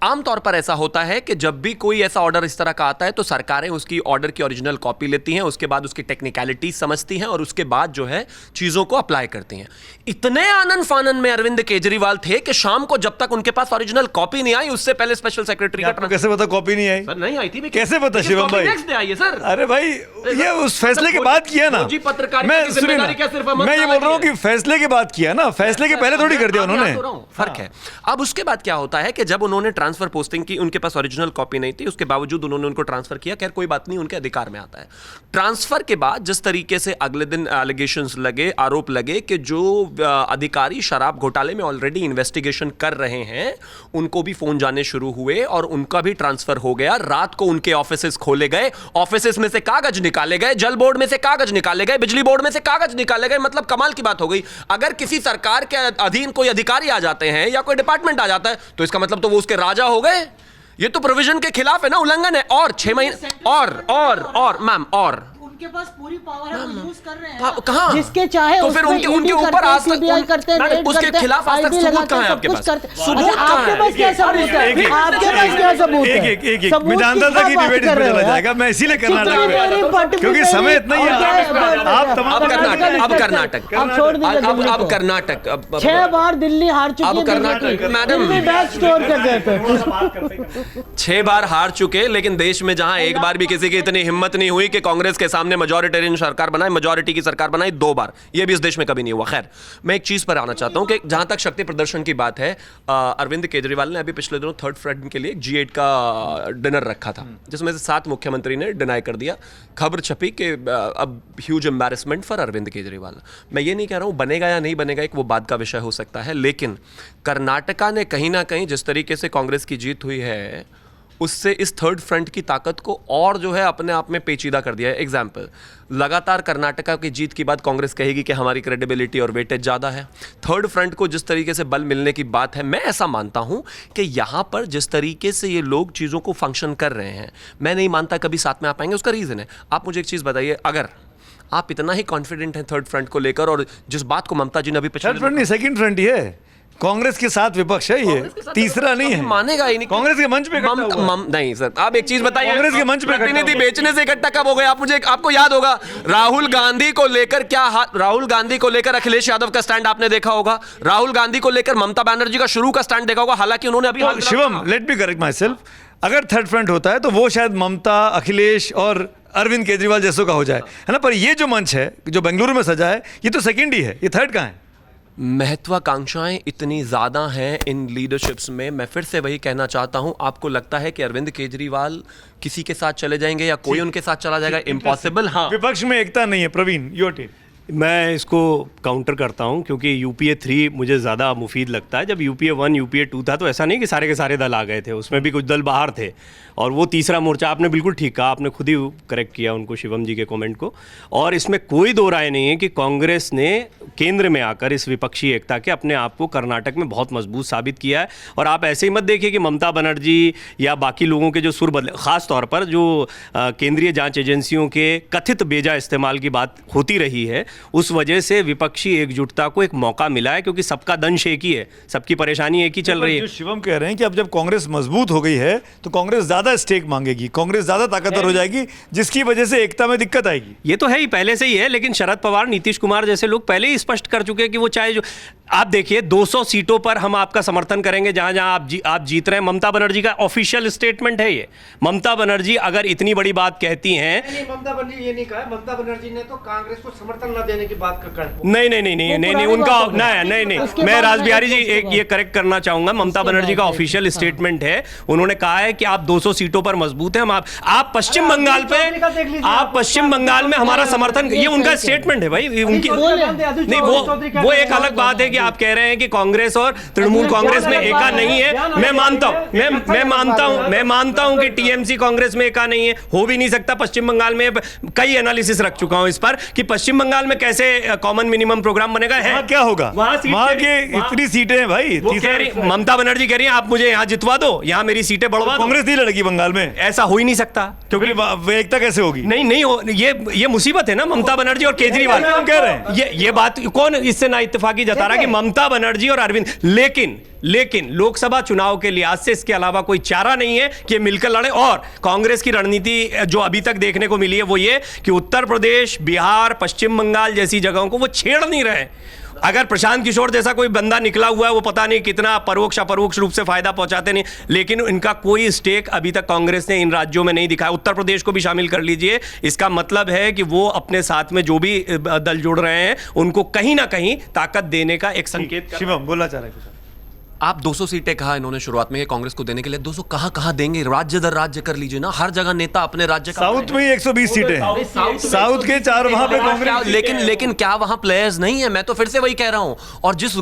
आमतौर पर ऐसा होता है कि जब भी कोई ऐसा ऑर्डर इस तरह का आता है तो सरकारें उसकी ऑर्डर की ओरिजिनल कॉपी लेती हैं, उसके बाद उसकी टेक्निकलिटी समझती हैं और उसके बाद जो है चीज़ों को अप्लाई करती हैं। इतने आनन फानन में अरविंद केजरीवाल थे कि शाम को जब तक उनके पास ओरिजिनल कॉपी नहीं आई उससे पहले स्पेशल सेक्रेटरी का आपको कैसे पता कॉपी नहीं आई? सर नहीं आई थी, कैसे पता शिवम भाई? नेक्स्ट डे आई है सर। अरे भाई ये उस फैसले के बाद किया ना, फौजी पत्रकारिता की जिम्मेदारी क्या सिर्फ अमर मैं ये बोल रहा हूँ की कि फैसले के बाद किया ना, फैसले के पहले थोड़ी कर दिया उन्होंने। फर्क है। अब उसके बाद क्या होता है कि जब उन्होंने ट्रांसफर पोस्टिंग की, उनके पास ओरिजिनल कॉपी नहीं थी, उसके बावजूद उन्होंने उनको ट्रांसफर किया। खैर कोई बात नहीं, उनके अधिकार में आता है। ट्रांसफर के बाद जिस तरीके से अगले दिन एलिगेशंस लगे, आरोप लगे कि जो अधिकारी शराब घोटाले में ऑलरेडी इन्वेस्टिगेशन कर रहे हैं उनको भी फोन जाने शुरू हुए और उनका भी ट्रांसफर हो गया। रात को उनके ऑफिसेस खोले गए, ऑफिसेस में से कागज निकाले गए, जल बोर्ड में से कागज निकाले गए, बिजली बोर्ड में से कागज निकाले गए। मतलब कमाल की बात हो गई। अगर किसी सरकार के अधीन कोई अधिकारी आ जाते हैं या कोई डिपार्टमेंट आ जाता है तो इसका मतलब तो वो उसके राजा हो गए। ये तो प्रोविजन के खिलाफ है ना, उल्लंघन है। और 6 महीने और मैम और उनके पास पूरी पावर है, वो यूज कर रहे हैं। कहां जिसके चाहे तो फिर उनके ऊपर आज तक उसके खिलाफ आज तक सबूत कहां है आपके पास? सबूत आपके पास क्या सबूत है? आपके पास क्या सबूत है? एक मैं जानता था कि डिबेट इसमें चला जाएगा, मैं इसीलिए कर्नाटक क्योंकि समय इतना ही है। आप तमाम कर्नाटक अब कर्नाटक 6 बार दिल्ली हार चुकी है, अब कर्नाटक मैडम बैक स्टोर कर देते 6 बार हार चुके, लेकिन देश में जहां एक बार भी किसी की इतनी हिम्मत नहीं हुई कि कांग्रेस के सामने मेजॉरिटेरियन सरकार बनाए, मेजॉरिटी की सरकार बनाई 2 बार, यह भी इस देश में कभी नहीं हुआ। खैर मैं एक चीज पर आना चाहता हूं कि जहां तक शक्ति प्रदर्शन की बात है, अरविंद केजरीवाल ने अभी पिछले दिनों 3rd फ्रंट के लिए G8 का डिनर रखा था जिसमें से 7 मुख्यमंत्री ने डिनाई कर दिया। खबर छपी कि अब huge embarrassment for Arvind Kejriwal. मैं ये नहीं कह रहा हूं बनेगा या नहीं बनेगा, एक वो बात का विषय हो सकता है, लेकिन कर्नाटका ने कहीं ना कहीं जिस तरीके से कांग्रेस की जीत हुई है उससे इस 3rd फ्रंट की ताकत को और जो है अपने आप में पेचीदा कर दिया है। एग्जाम्पल, लगातार कर्नाटका की जीत के बाद कांग्रेस कहेगी कि हमारी क्रेडिबिलिटी और वेटेज ज़्यादा है। 3rd फ्रंट को जिस तरीके से बल मिलने की बात है, मैं ऐसा मानता हूं कि यहाँ पर जिस तरीके से ये लोग चीज़ों को फंक्शन कर रहे हैं, मैं नहीं मानता कभी साथ में आ पाएंगे। उसका रीज़न है, आप मुझे एक चीज़ बताइए, अगर आप इतना ही कॉन्फिडेंट हैं 3rd फ्रंट को लेकर, और जिस बात को ममता जी ने अभी पिछले 3rd फ्रंट नहीं 2nd फ्रंट ही है, कांग्रेस के साथ विपक्ष है, ये तीसरा नहीं है, मानेगा ही नहीं। कांग्रेस के मंच पे नहीं सर, आप एक चीज बताइए, कांग्रेस के मंच पे प्रतिनिधि बेचने से इकट्ठा कब हो गए? आप मुझे, आपको याद होगा राहुल गांधी को लेकर राहुल गांधी को लेकर अखिलेश यादव का स्टैंड आपने देखा होगा, राहुल गांधी को लेकर ममता बनर्जी का शुरू का स्टैंड देखा होगा। हालांकि उन्होंने अभी Shivam, let me correct my self, अगर 3rd फ्रंट होता है तो वो शायद ममता, अखिलेश और अरविंद केजरीवाल जैसों का हो जाए, है ना, पर ये जो मंच है जो बेंगलुरु में सजा है ये तो 2nd ही है, ये 3rd कहाँ है? महत्वाकांक्षाएं इतनी ज़्यादा हैं इन लीडरशिप्स में। मैं फिर से वही कहना चाहता हूं, आपको लगता है कि अरविंद केजरीवाल किसी के साथ चले जाएंगे या कोई उनके साथ चला जाएगा? इम्पॉसिबल। हाँ, विपक्ष में एकता नहीं है। Praveen, your take. मैं इसको काउंटर करता हूं क्योंकि यूपीए 3 मुझे ज़्यादा मुफीद लगता है। जब यूपीए 1 यूपीए 2 था तो ऐसा नहीं कि सारे के सारे दल आ गए थे, उसमें भी कुछ दल बाहर थे। और वो तीसरा मोर्चा, आपने बिल्कुल ठीक कहा, आपने खुद ही करेक्ट किया उनको, शिवम जी के कमेंट को। और इसमें कोई दो राय नहीं है कि कांग्रेस ने केंद्र में आकर इस विपक्षी एकता के अपने आप को कर्नाटक में बहुत मजबूत साबित किया है। और आप ऐसे ही मत देखिए कि ममता बनर्जी या बाकी लोगों के जो सुर बदले, ख़ास तौर पर जो केंद्रीय जांच एजेंसियों के कथित बेजा इस्तेमाल की बात होती रही है, उस वजह से विपक्षी एकजुटता को एक मौका मिला है, क्योंकि सबका दंश एक ही है, सबकी परेशानी एक ही चल रही है। जो शिवम कह रहे हैं कि अब जब कांग्रेस मजबूत हो गई है तो कांग्रेस ज्यादा स्टेक मांगेगी, कांग्रेस ज्यादा ताकतवर हो जाएगी, जिसकी वजह से एकता में दिक्कत आएगी। ये तो है ही, पहले से ही है। लेकिन शरद पवार, नीतीश कुमार जैसे लोग पहले ही स्पष्ट कर चुके हैं कि वो चाहे जो, आप देखिए 200 सीटों पर हम आपका समर्थन करेंगे जहां जहां आप जीत रहे हैं। ममता बनर्जी का ऑफिशियल स्टेटमेंट है ये। ममता बनर्जी अगर इतनी बड़ी बात कहती हैं, नहीं, ममता बनर्जी ये नहीं कहा है। ममता बनर्जी ने तो कांग्रेस को समर्थन न देने की बात कर नहीं उनका नहीं, मैं रासबिहारी जी एक ये करेक्ट करना चाहूंगा। ममता बनर्जी का ऑफिशियल स्टेटमेंट है, उन्होंने कहा है कि आप 200 सीटों पर मजबूत हैं, हम आप पश्चिम बंगाल पे, आप पश्चिम बंगाल में हमारा समर्थन, ये उनका स्टेटमेंट है भाई, उनकी नहीं, वो एक अलग बात है कि आप कह रहे हैं कि कांग्रेस और तृणमूल कांग्रेस में एका नहीं है। मैं मानता हूं कि टीएमसी कांग्रेस में एका नहीं है, हो भी नहीं सकता। पश्चिम बंगाल में कई एनालिसिस रख चुका हूं इस पर कि पश्चिम बंगाल में कैसे कॉमन मिनिमम प्रोग्राम बनेगा। है क्या होगा वहां के इतनी सीटें हैं भाई, ममता बनर्जी कह रही है आप मुझे यहां जितवा दो, यहां मेरी सीटें बढ़वा दो। कांग्रेस नहीं लड़ेगी बंगाल में, ऐसा हो ही नहीं सकता, क्योंकि एकता कैसे होगी? नहीं, ये मुसीबत है ना ममता बनर्जी और केजरीवाल कह रहे हैं। ये बात कौन इससे ना इत्तेफाकी जता रहा कि ममता बनर्जी और अरविंद, लेकिन लोकसभा चुनाव के लिहाज से इसके अलावा कोई चारा नहीं है कि मिलकर लड़े। और कांग्रेस की रणनीति जो अभी तक देखने को मिली है वो ये कि उत्तर प्रदेश, बिहार, पश्चिम बंगाल जैसी जगहों को वो छेड़ नहीं रहे। अगर प्रशांत किशोर जैसा कोई बंदा निकला हुआ है, वो पता नहीं कितना परोक्ष अपरोक्ष रूप से फायदा पहुंचाते नहीं, लेकिन इनका कोई स्टेक अभी तक कांग्रेस ने इन राज्यों में नहीं दिखाया। उत्तर प्रदेश को भी शामिल कर लीजिए, इसका मतलब है कि वो अपने साथ में जो भी दल जोड़ रहे हैं उनको कहीं ना कहीं ताकत देने का एक संकेत। शिवम बोलना चाह रहे हैं। आप 200 सीटें कहा इन्होंने शुरुआत में कांग्रेस को देने के लिए, 200 कहां देंगे? राज्य दर राज्य कर लीजिए ना, हर जगह नेता अपने राज्य का। साउथ में 120 सीटें हैं, साउथ के 4 वहां पे कांग्रेस। लेकिन क्या वहां प्लेयर्स नहीं है? मैं तो फिर से वही कह रहा हूं। और जिस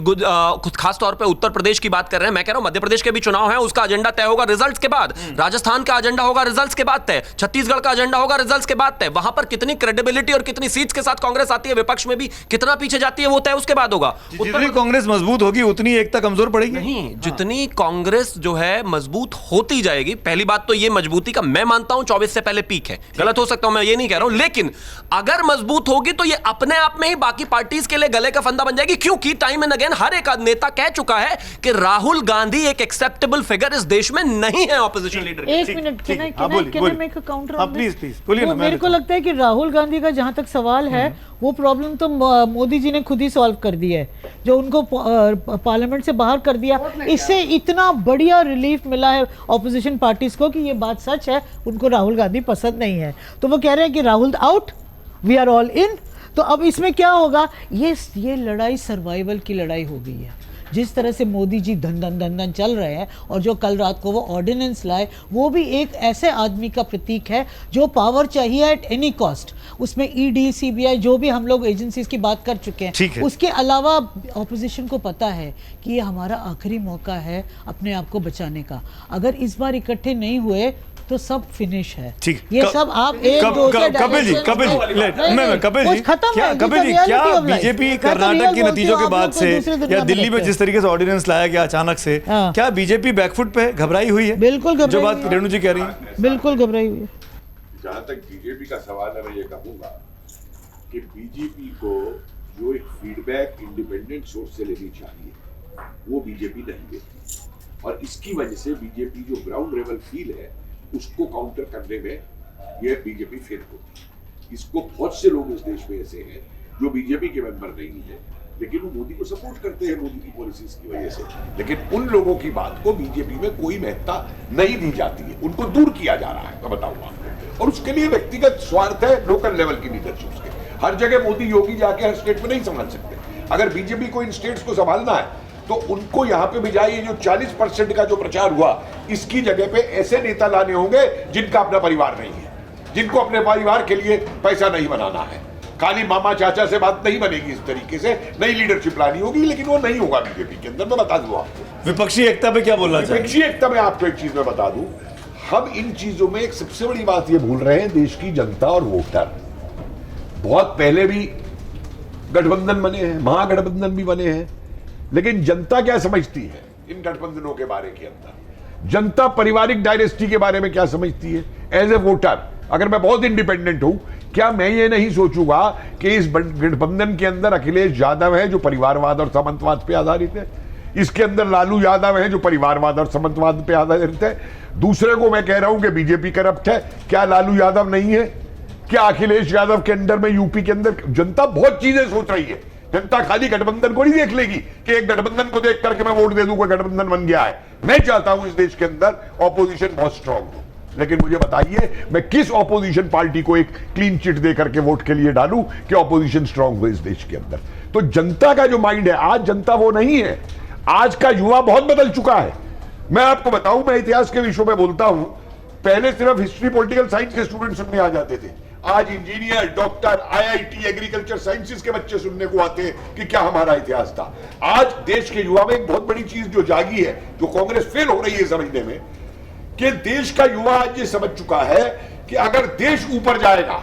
खास तौर पे उत्तर प्रदेश की बात कर रहे हैं, मैं कह रहा हूं मध्य प्रदेश के भी चुनाव है, उसका एजेंडा तय होगा रिजल्ट्स के बाद। राजस्थान का एजेंडा होगा रिजल्ट्स के बाद तय, छत्तीसगढ़ का एजेंडा होगा रिजल्ट्स के बाद तय। वहां पर कितनी क्रेडिबिलिटी और कितनी सीट्स के साथ कांग्रेस आती है, विपक्ष में भी कितना पीछे जाती है, वो तय उसके बाद होगा। जितनी कांग्रेस मजबूत होगी उतनी एकता कमजोर पड़ेगी। नहीं, जितनी कांग्रेस जो है मजबूत होती जाएगी, पहली बात तो ये मजबूती का मैं मानता हूं 24 से पहले पीक है, गलत हो सकता हूं, मैं ये नहीं कह रहा हूं, लेकिन अगर मजबूत होगी तो ये अपने आप में ही बाकी पार्टीज के लिए गले का फंदा बन जाएगी। क्योंकि टाइम एंड अगेन हर एक नेता कह चुका है कि राहुल गांधी एक एक्सेप्टेबल फिगर इस देश में नहीं है ऑपोजिशन लीडर। एक मिनट, बोलिए। मेरे को लगता है कि राहुल गांधी का जहां तक सवाल है, वो प्रॉब्लम तो मोदी जी ने खुद ही सॉल्व कर दी है, जो उनको पार्लियामेंट से बाहर कर दिया। इससे इतना बढ़िया रिलीफ मिला है ऑपोजिशन पार्टीज को कि ये बात सच है, उनको राहुल गांधी पसंद नहीं है, तो वो कह रहे हैं कि Rahul out, we are all in. तो अब इसमें क्या होगा? ये लड़ाई सर्वाइवल की लड़ाई हो गई है। जिस तरह से मोदी जी धन चल रहे हैं, और जो कल रात को वो ऑर्डिनेंस लाए, वो भी एक ऐसे आदमी का प्रतीक है जो पावर चाहिए एट एनी कॉस्ट। उसमें ईडी, सीबीआई, जो भी हम लोग एजेंसीज की बात कर चुके हैं, उसके अलावा ऑपोजिशन को पता है कि ये हमारा आखिरी मौका है अपने आप को बचाने का। अगर इस बार इकट्ठे नहीं हुए तो सब फिनिश है। ये सब आप कपिल जी, क्या बीजेपी कर्नाटक के नतीजों के बाद से या दिल्ली में जिस तरीके से ऑर्डिनेंस लाया गया अचानक से, क्या बीजेपी बैकफुट पे घबराई हुई है? बिल्कुल घबराई, जो बात रेणु जी कह रही है, बिल्कुल घबराई हुई है। जहां तक बीजेपी का सवाल है, मैं ये कहूंगा कि बीजेपी को जो एक फीडबैक इंडिपेंडेंट सोर्स से लेनी चाहिए, वो बीजेपी नहीं देती, और इसकी वजह से बीजेपी जो ग्राउंड लेवल फील है उसको काउंटर करने में ये बीजेपी फेल होती है। इसको बहुत से लोग इस देश में ऐसे हैं जो बीजेपी के मेंबर नहीं है, लेकिन वो मोदी को सपोर्ट करते हैं मोदी की पॉलिसीज की वजह से, लेकिन उन लोगों की बात को बीजेपी में कोई महत्ता नहीं दी जाती है, उनको दूर किया जा रहा है, मैं बताऊंगा आपको। और उसके लिए व्यक्तिगत स्वार्थ है लोकल लेवल की लीडरशिप के। हर जगह मोदी योगी जाके हर स्टेट में नहीं संभाल सकते। अगर बीजेपी को इन स्टेट्स को संभालना है तो उनको यहां पे भिजाई, ये जो 40% का जो प्रचार हुआ, इसकी जगह पे ऐसे नेता लाने होंगे जिनका अपना परिवार नहीं है, जिनको अपने परिवार के लिए पैसा नहीं बनाना है, खाली मामा चाचा से बात नहीं बनेगी इस तरीके से, नई लीडरशिप लानी होगी, लेकिन वो नहीं होगा बीजेपी के अंदर, मैं बता दूं आपको। विपक्षी एकता पे क्या बोलना चाहिए? विपक्षी एकता में आपको एक चीज मैं बता दूं, हम इन चीजों में एक सबसे बड़ी बात ये भूल रहे हैं, देश की जनता और वोटर। बहुत पहले भी गठबंधन बने हैं, महागठबंधन भी बने हैं, लेकिन जनता क्या समझती है इन गठबंधनों के बारे के अंदर? जनता पारिवारिक डायनेस्टी के बारे में क्या समझती है? एज ए वोटर अगर मैं बहुत इंडिपेंडेंट हूं, क्या मैं ये नहीं सोचूंगा कि इस गठबंधन के अंदर अखिलेश यादव है जो परिवारवाद और सामंतवाद पे आधारित है, इसके अंदर लालू यादव है जो परिवारवाद और सामंतवाद पे आधारित है, दूसरे को मैं कह रहा हूं कि बीजेपी करप्ट है, क्या लालू यादव नहीं है? क्या अखिलेश यादव के अंडर में यूपी के अंदर जनता बहुत चीजें सोच रही है। जनता खाली गठबंधन को नहीं देख लेगी कि एक गठबंधन को देख करके मैं वोट दे दूं, कोई गठबंधन बन गया है। मैं चाहता हूं इस देश के अंदर ऑपोजिशन बहुत स्ट्रांग हो, लेकिन मुझे बताइए मैं किस ऑपोजिशन पार्टी को एक क्लीन चिट दे करके वोट के लिए डालूं कि ऑपोजिशन स्ट्रांग हो इस देश के अंदर? तो जनता का जो माइंड है, आज जनता वो नहीं है, आज का युवा बहुत बदल चुका है। मैं आपको बताऊं, मैं इतिहास के विषयों में बोलता हूं, पहले सिर्फ हिस्ट्री पॉलिटिकल साइंस के स्टूडेंट सुनने आ जाते थे, आज engineer, doctor, IIT, agriculture sciences के बच्चे सुनने को आते हैं कि क्या हमारा इतिहास था। आज देश के युवा में एक बहुत बड़ी चीज जो जागी है, जो कांग्रेस फेल हो रही है समझने में, कि देश का युवा आज ये समझ चुका है कि अगर देश ऊपर जाएगा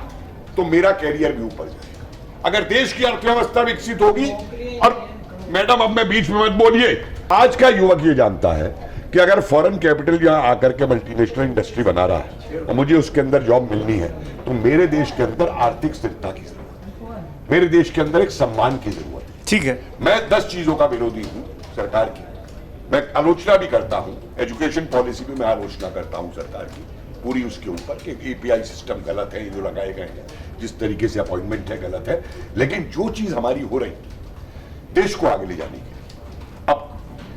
तो मेरा कैरियर भी ऊपर जाएगा। अगर देश की अर्थव्यवस्था विकसित होगी, और मैडम अब मैं बीच में मत बोलिए, आज का युवक ये जानता है कि अगर फॉरेन कैपिटल यहां आकर के मल्टीनेशनल इंडस्ट्री बना रहा है और मुझे उसके अंदर जॉब मिलनी है, तो मेरे देश के अंदर आर्थिक स्थिरता की जरूरत है, मेरे देश के अंदर एक सम्मान की जरूरत है। ठीक है, मैं 10 चीजों का विरोधी हूं सरकार की, मैं आलोचना भी करता हूं, एजुकेशन पॉलिसी भी मैं आलोचना करता हूं सरकार की पूरी, उसके ऊपर कि एपीआई सिस्टम गलत है, ये जो लगाए गए हैं, जिस तरीके से अपॉइंटमेंट है गलत है, लेकिन जो चीज हमारी हो रही देश को आगे ले जाने के लिए, अब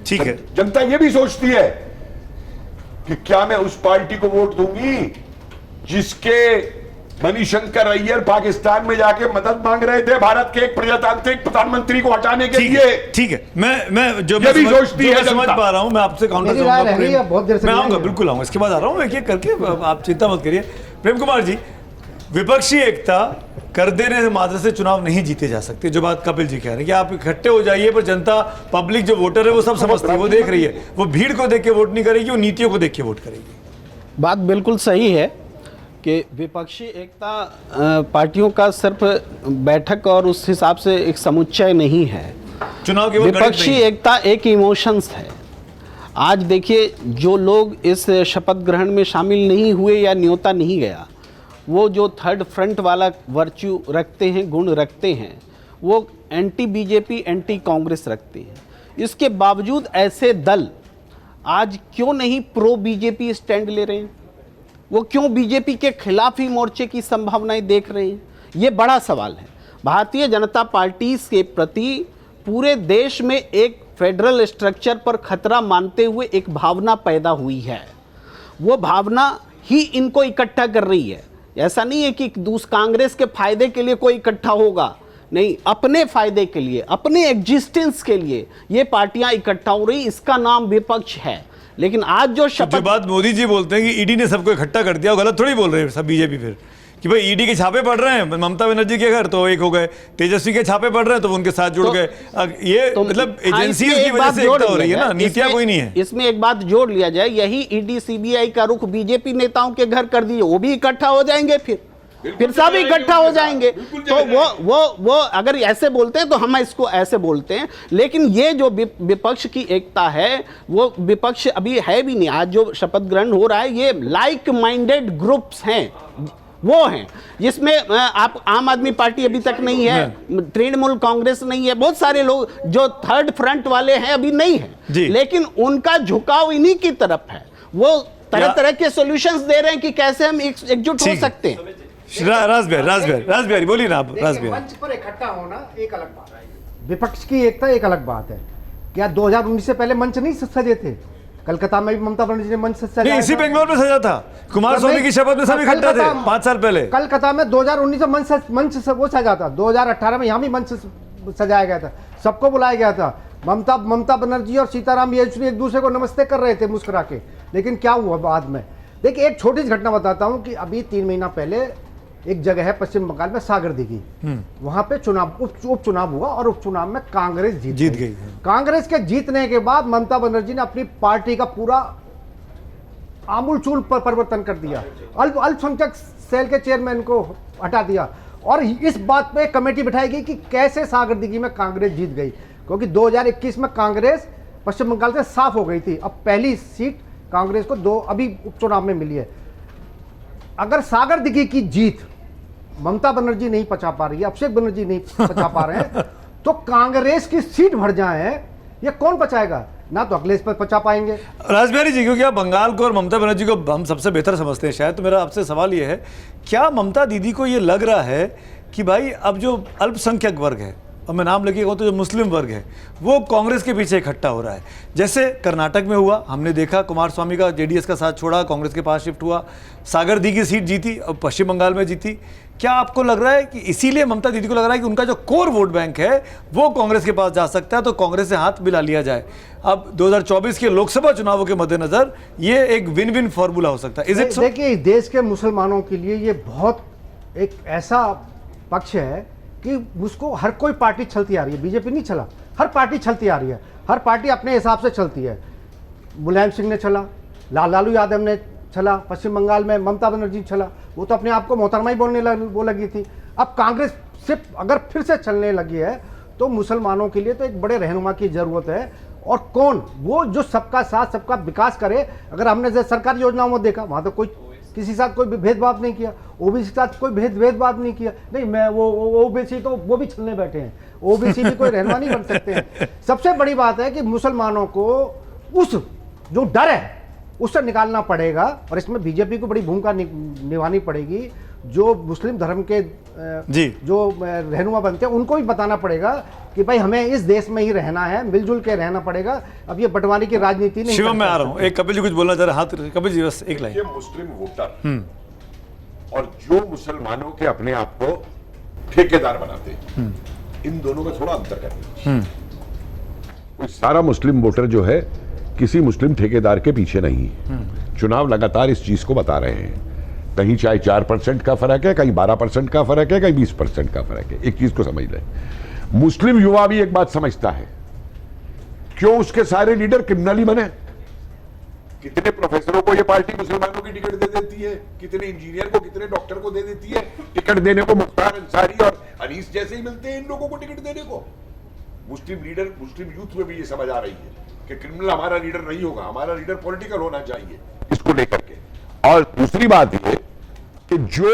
ठीक है, जनता ये भी सोचती है कि क्या मैं उस पार्टी को वोट दूंगी जिसके मणिशंकर अय्यर पाकिस्तान में जाके मदद मांग रहे थे भारत के एक प्रजातांत्रिक प्रधानमंत्री को हटाने के लिए। ठीक है, मैं जो ये भी सोचती है समझ पा रहा हूं, मैं आपसे काउंटर मेरी राय रह रही है, बहुत देर से मैं आऊंगा, नहीं है। बिल्कुल आऊंगा, इसके बाद आ रहा हूं, एक एक करके, आप चिंता मत करिए। प्रेम कुमार जी, विपक्षी एकता कर देने से मात्र से चुनाव नहीं जीते जा सकते, जो बात कपिल जी कह रहे हैं कि आप इकट्ठे हो जाइए, पर जनता, पब्लिक जो वोटर है वो सब समझती है, वो देख रही है, वो भीड़ को देख के वोट नहीं करेगी, वो नीतियों को देख के वोट करेगी। बात बिल्कुल सही है कि विपक्षी एकता पार्टियों का सिर्फ बैठक और उस हिसाब से एक समुच्चय नहीं है। चुनाव केवल गणित विपक्षी नहीं है। एकता एक इमोशंस है। आज देखिए, जो लोग इस शपथ ग्रहण में शामिल नहीं हुए या न्योता नहीं गया, वो जो थर्ड फ्रंट वाला वर्च्यू रखते हैं, गुण रखते हैं, वो एंटी बीजेपी, एंटी कांग्रेस रखते हैं। इसके बावजूद ऐसे दल आज क्यों नहीं प्रो बीजेपी स्टैंड ले रहे हैं? वो क्यों बीजेपी के खिलाफ ही मोर्चे की संभावनाएं देख रहे हैं? ये बड़ा सवाल है। भारतीय जनता पार्टी के प्रति पूरे देश में एक फेडरल स्ट्रक्चर पर खतरा मानते हुए एक भावना पैदा हुई है। वो भावना ही इनको इकट्ठा कर रही है। ऐसा नहीं है कि कांग्रेस के फायदे के लिए कोई इकट्ठा होगा, नहीं, अपने फायदे के लिए, अपने एग्जिस्टेंस के लिए ये पार्टियां इकट्ठा हो रही, इसका नाम विपक्ष है। लेकिन आज जो जो बात मोदी जी बोलते हैं कि ईडी ने सबको इकट्ठा कर दिया, वो गलत थोड़ी बोल रहे हैं सब बीजेपी फिर, कि भाई ईडी के छापे पड़ रहे हैं, ममता बनर्जी के घर तो एक हो गए, तेजस्वी के छापे पड़ रहे हैं तो वो उनके साथ जुड़ गए। ये मतलब एजेंसी की वजह से एकता हो रही है ना, नीतियां कोई नहीं है। इसमें एक बात जोड़ लिया जाए, यही ईडी सीबीआई का रुख बीजेपी नेताओं के घर कर दिए, वो भी इकट्ठा हो जाएंगे, फिर सब इकट्ठा हो जाएंगे। तो वो अगर ऐसे बोलते हैं तो हम इसको ऐसे बोलते हैं। लेकिन ये जो विपक्ष की एकता है, वो विपक्ष अभी है भी नहीं। आज जो शपथ ग्रहण हो रहा है, ये लाइक माइंडेड ग्रुप्स हैं, वो हैं जिसमें आप आम आदमी पार्टी अभी तक नहीं है, तृणमूल कांग्रेस नहीं है, बहुत सारे लोग जो थर्ड फ्रंट वाले हैं अभी नहीं है, लेकिन उनका झुकाव इन्हीं की तरफ है। वो तरह तरह के सॉल्यूशंस दे रहे हैं कि कैसे हम एकजुट हो सकते हैं। राजबिहारी बोलिए ना आप। राजबिहारी, मंच पर इकट्ठा होना एक अलग बात है, विपक्ष की एकता एक अलग बात है। क्या 2019 से पहले मंच नहीं सजे थे? कलकत्ता में भी ममता बनर्जी ने मंच सजाया, इसी बेंगलोर में सजा था, कुमार स्वामी की शपथ में सब इकट्ठा थे 5 साल पहले। कलकत्ता में 2019 में मंच वो सजा था, 2018 में यहाँ भी मंच सजाया गया था, सबको बुलाया गया था। ममता बनर्जी और सीताराम येचुरी एक दूसरे को नमस्ते कर रहे थे मुस्कुरा के, लेकिन क्या हुआ बाद में? देखिए, एक छोटी सी घटना बताता हूँ कि अभी 3 महीना पहले एक जगह है पश्चिम बंगाल में सागर दिघी, वहां पे चुनाव उपचुनाव हुआ और उपचुनाव में कांग्रेस जीत गई। कांग्रेस के जीतने के बाद ममता बनर्जी ने अपनी पार्टी का पूरा आमूलचूल पर परिवर्तन कर दिया, अल्पसंख्यक सेल के चेयरमैन को हटा दिया और इस बात पे कमेटी बिठाई गई कि कैसे सागर दिघी में कांग्रेस जीत गई, क्योंकि 2021 में कांग्रेस पश्चिम बंगाल से साफ हो गई थी। अब पहली सीट कांग्रेस को 2 अभी उपचुनाव में मिली है। अगर सागर दिघी की जीत ममता बनर्जी नहीं पचा पा रही है, अभिषेक बनर्जी नहीं पचा पा रहे हैं, तो कांग्रेस की सीट भर जाए, ये कौन पचाएगा? ना तो अखिलेश पर पचा पाएंगे। राजबिहारी जी, क्योंकि आप बंगाल को और ममता बनर्जी को हम सबसे बेहतर समझते हैं शायद, तो मेरा आपसे सवाल ये है, क्या ममता दीदी को ये लग रहा है कि भाई अब जो अल्पसंख्यक वर्ग है, और मैं नाम लेके कहूँ तो जो मुस्लिम वर्ग है, वो कांग्रेस के पीछे इकट्ठा हो रहा है? जैसे कर्नाटक में हुआ, हमने देखा कुमार स्वामी का जेडीएस का साथ छोड़ा, कांग्रेस के पास शिफ्ट हुआ, सागर दी की सीट जीती और पश्चिम बंगाल में जीती। क्या आपको लग रहा है कि इसीलिए ममता दीदी को लग रहा है कि उनका जो कोर वोट बैंक है वो कांग्रेस के पास जा सकता है, तो कांग्रेस से हाथ मिला लिया जाए? अब 2024 के लोकसभा चुनावों के मद्देनजर ये एक विन विन फॉर्मूला हो सकता है। Is it so? देखिए, इस देश के मुसलमानों के लिए ये बहुत एक ऐसा पक्ष है कि उसको हर कोई पार्टी चलती आ रही है, बीजेपी नहीं चला, हर पार्टी चलती आ रही है, हर पार्टी अपने हिसाब से चलती है। मुलायम सिंह ने चला, लालू यादव ने चला, पश्चिम बंगाल में ममता बनर्जी चला, वो तो अपने आप को मोहतरमा ही बोलने लगी थी। अब कांग्रेस सिर्फ अगर फिर से चलने लगी है तो मुसलमानों के लिए तो एक बड़े रहनुमा की ज़रूरत है, और कौन वो जो सबका साथ सबका विकास करे। अगर हमने सरकारी योजनाओं में देखा, वहाँ तो कोई किसी साथ कोई भेदभाव नहीं किया, ओबीसी साथ कोई भेदभाव नहीं किया। नहीं, मैं वो ओबीसी तो वो भी चलने बैठे हैं, ओबीसी भी कोई रहनुमा नहीं बन सकते हैं। सबसे बड़ी बात है कि मुसलमानों को उस जो डर है उससे निकालना पड़ेगा, और इसमें बीजेपी को बड़ी भूमिका निभानी पड़ेगी। जो मुस्लिम धर्म के जो रहनुमा बनते हैं उनको भी बताना पड़ेगा कि भाई हमें इस देश में ही रहना है, मिलजुल के रहना पड़ेगा। अब ये बंटवारे की राजनीति नहीं। शिवम, मैं आ रहा हूँ, एक कपिल जी कुछ बोलना चाह रहे हैं, हाथ कपिल जी बस एक लाइन। ये मुस्लिम वोटर और जो मुसलमानों के अपने आप को ठेकेदार बनाते हैं, इन दोनों में थोड़ा अंतर करना। कोई सारा मुस्लिम वोटर जो है किसी मुस्लिम ठेकेदार के पीछे नहीं है। चुनाव लगातार इस चीज को बता रहे हैं, कहीं चाहे 4% का फर्क है, कहीं 12% का फर्क है, कहीं 20% का फर्क है। एक चीज को समझ लें, मुस्लिम युवा भी एक बात समझता है, क्यों उसके सारे लीडर क्रिमिनली बने? कितने प्रोफेसरों को ये पार्टी मुसलमानों की टिकट दे देती है, कितने इंजीनियर को, कितने डॉक्टर को दे देती है। टिकट देने को मुख्तार अंसारी और अनीस जैसे ही मिलते हैं इन लोगों को टिकट देने को। मुस्लिम लीडर, मुस्लिम यूथ में भी ये समझ आ रही है कि क्रिमिनल हमारा लीडर नहीं होगा, हमारा लीडर पॉलिटिकल होना चाहिए, इसको लेकर के। और दूसरी बात ये कि जो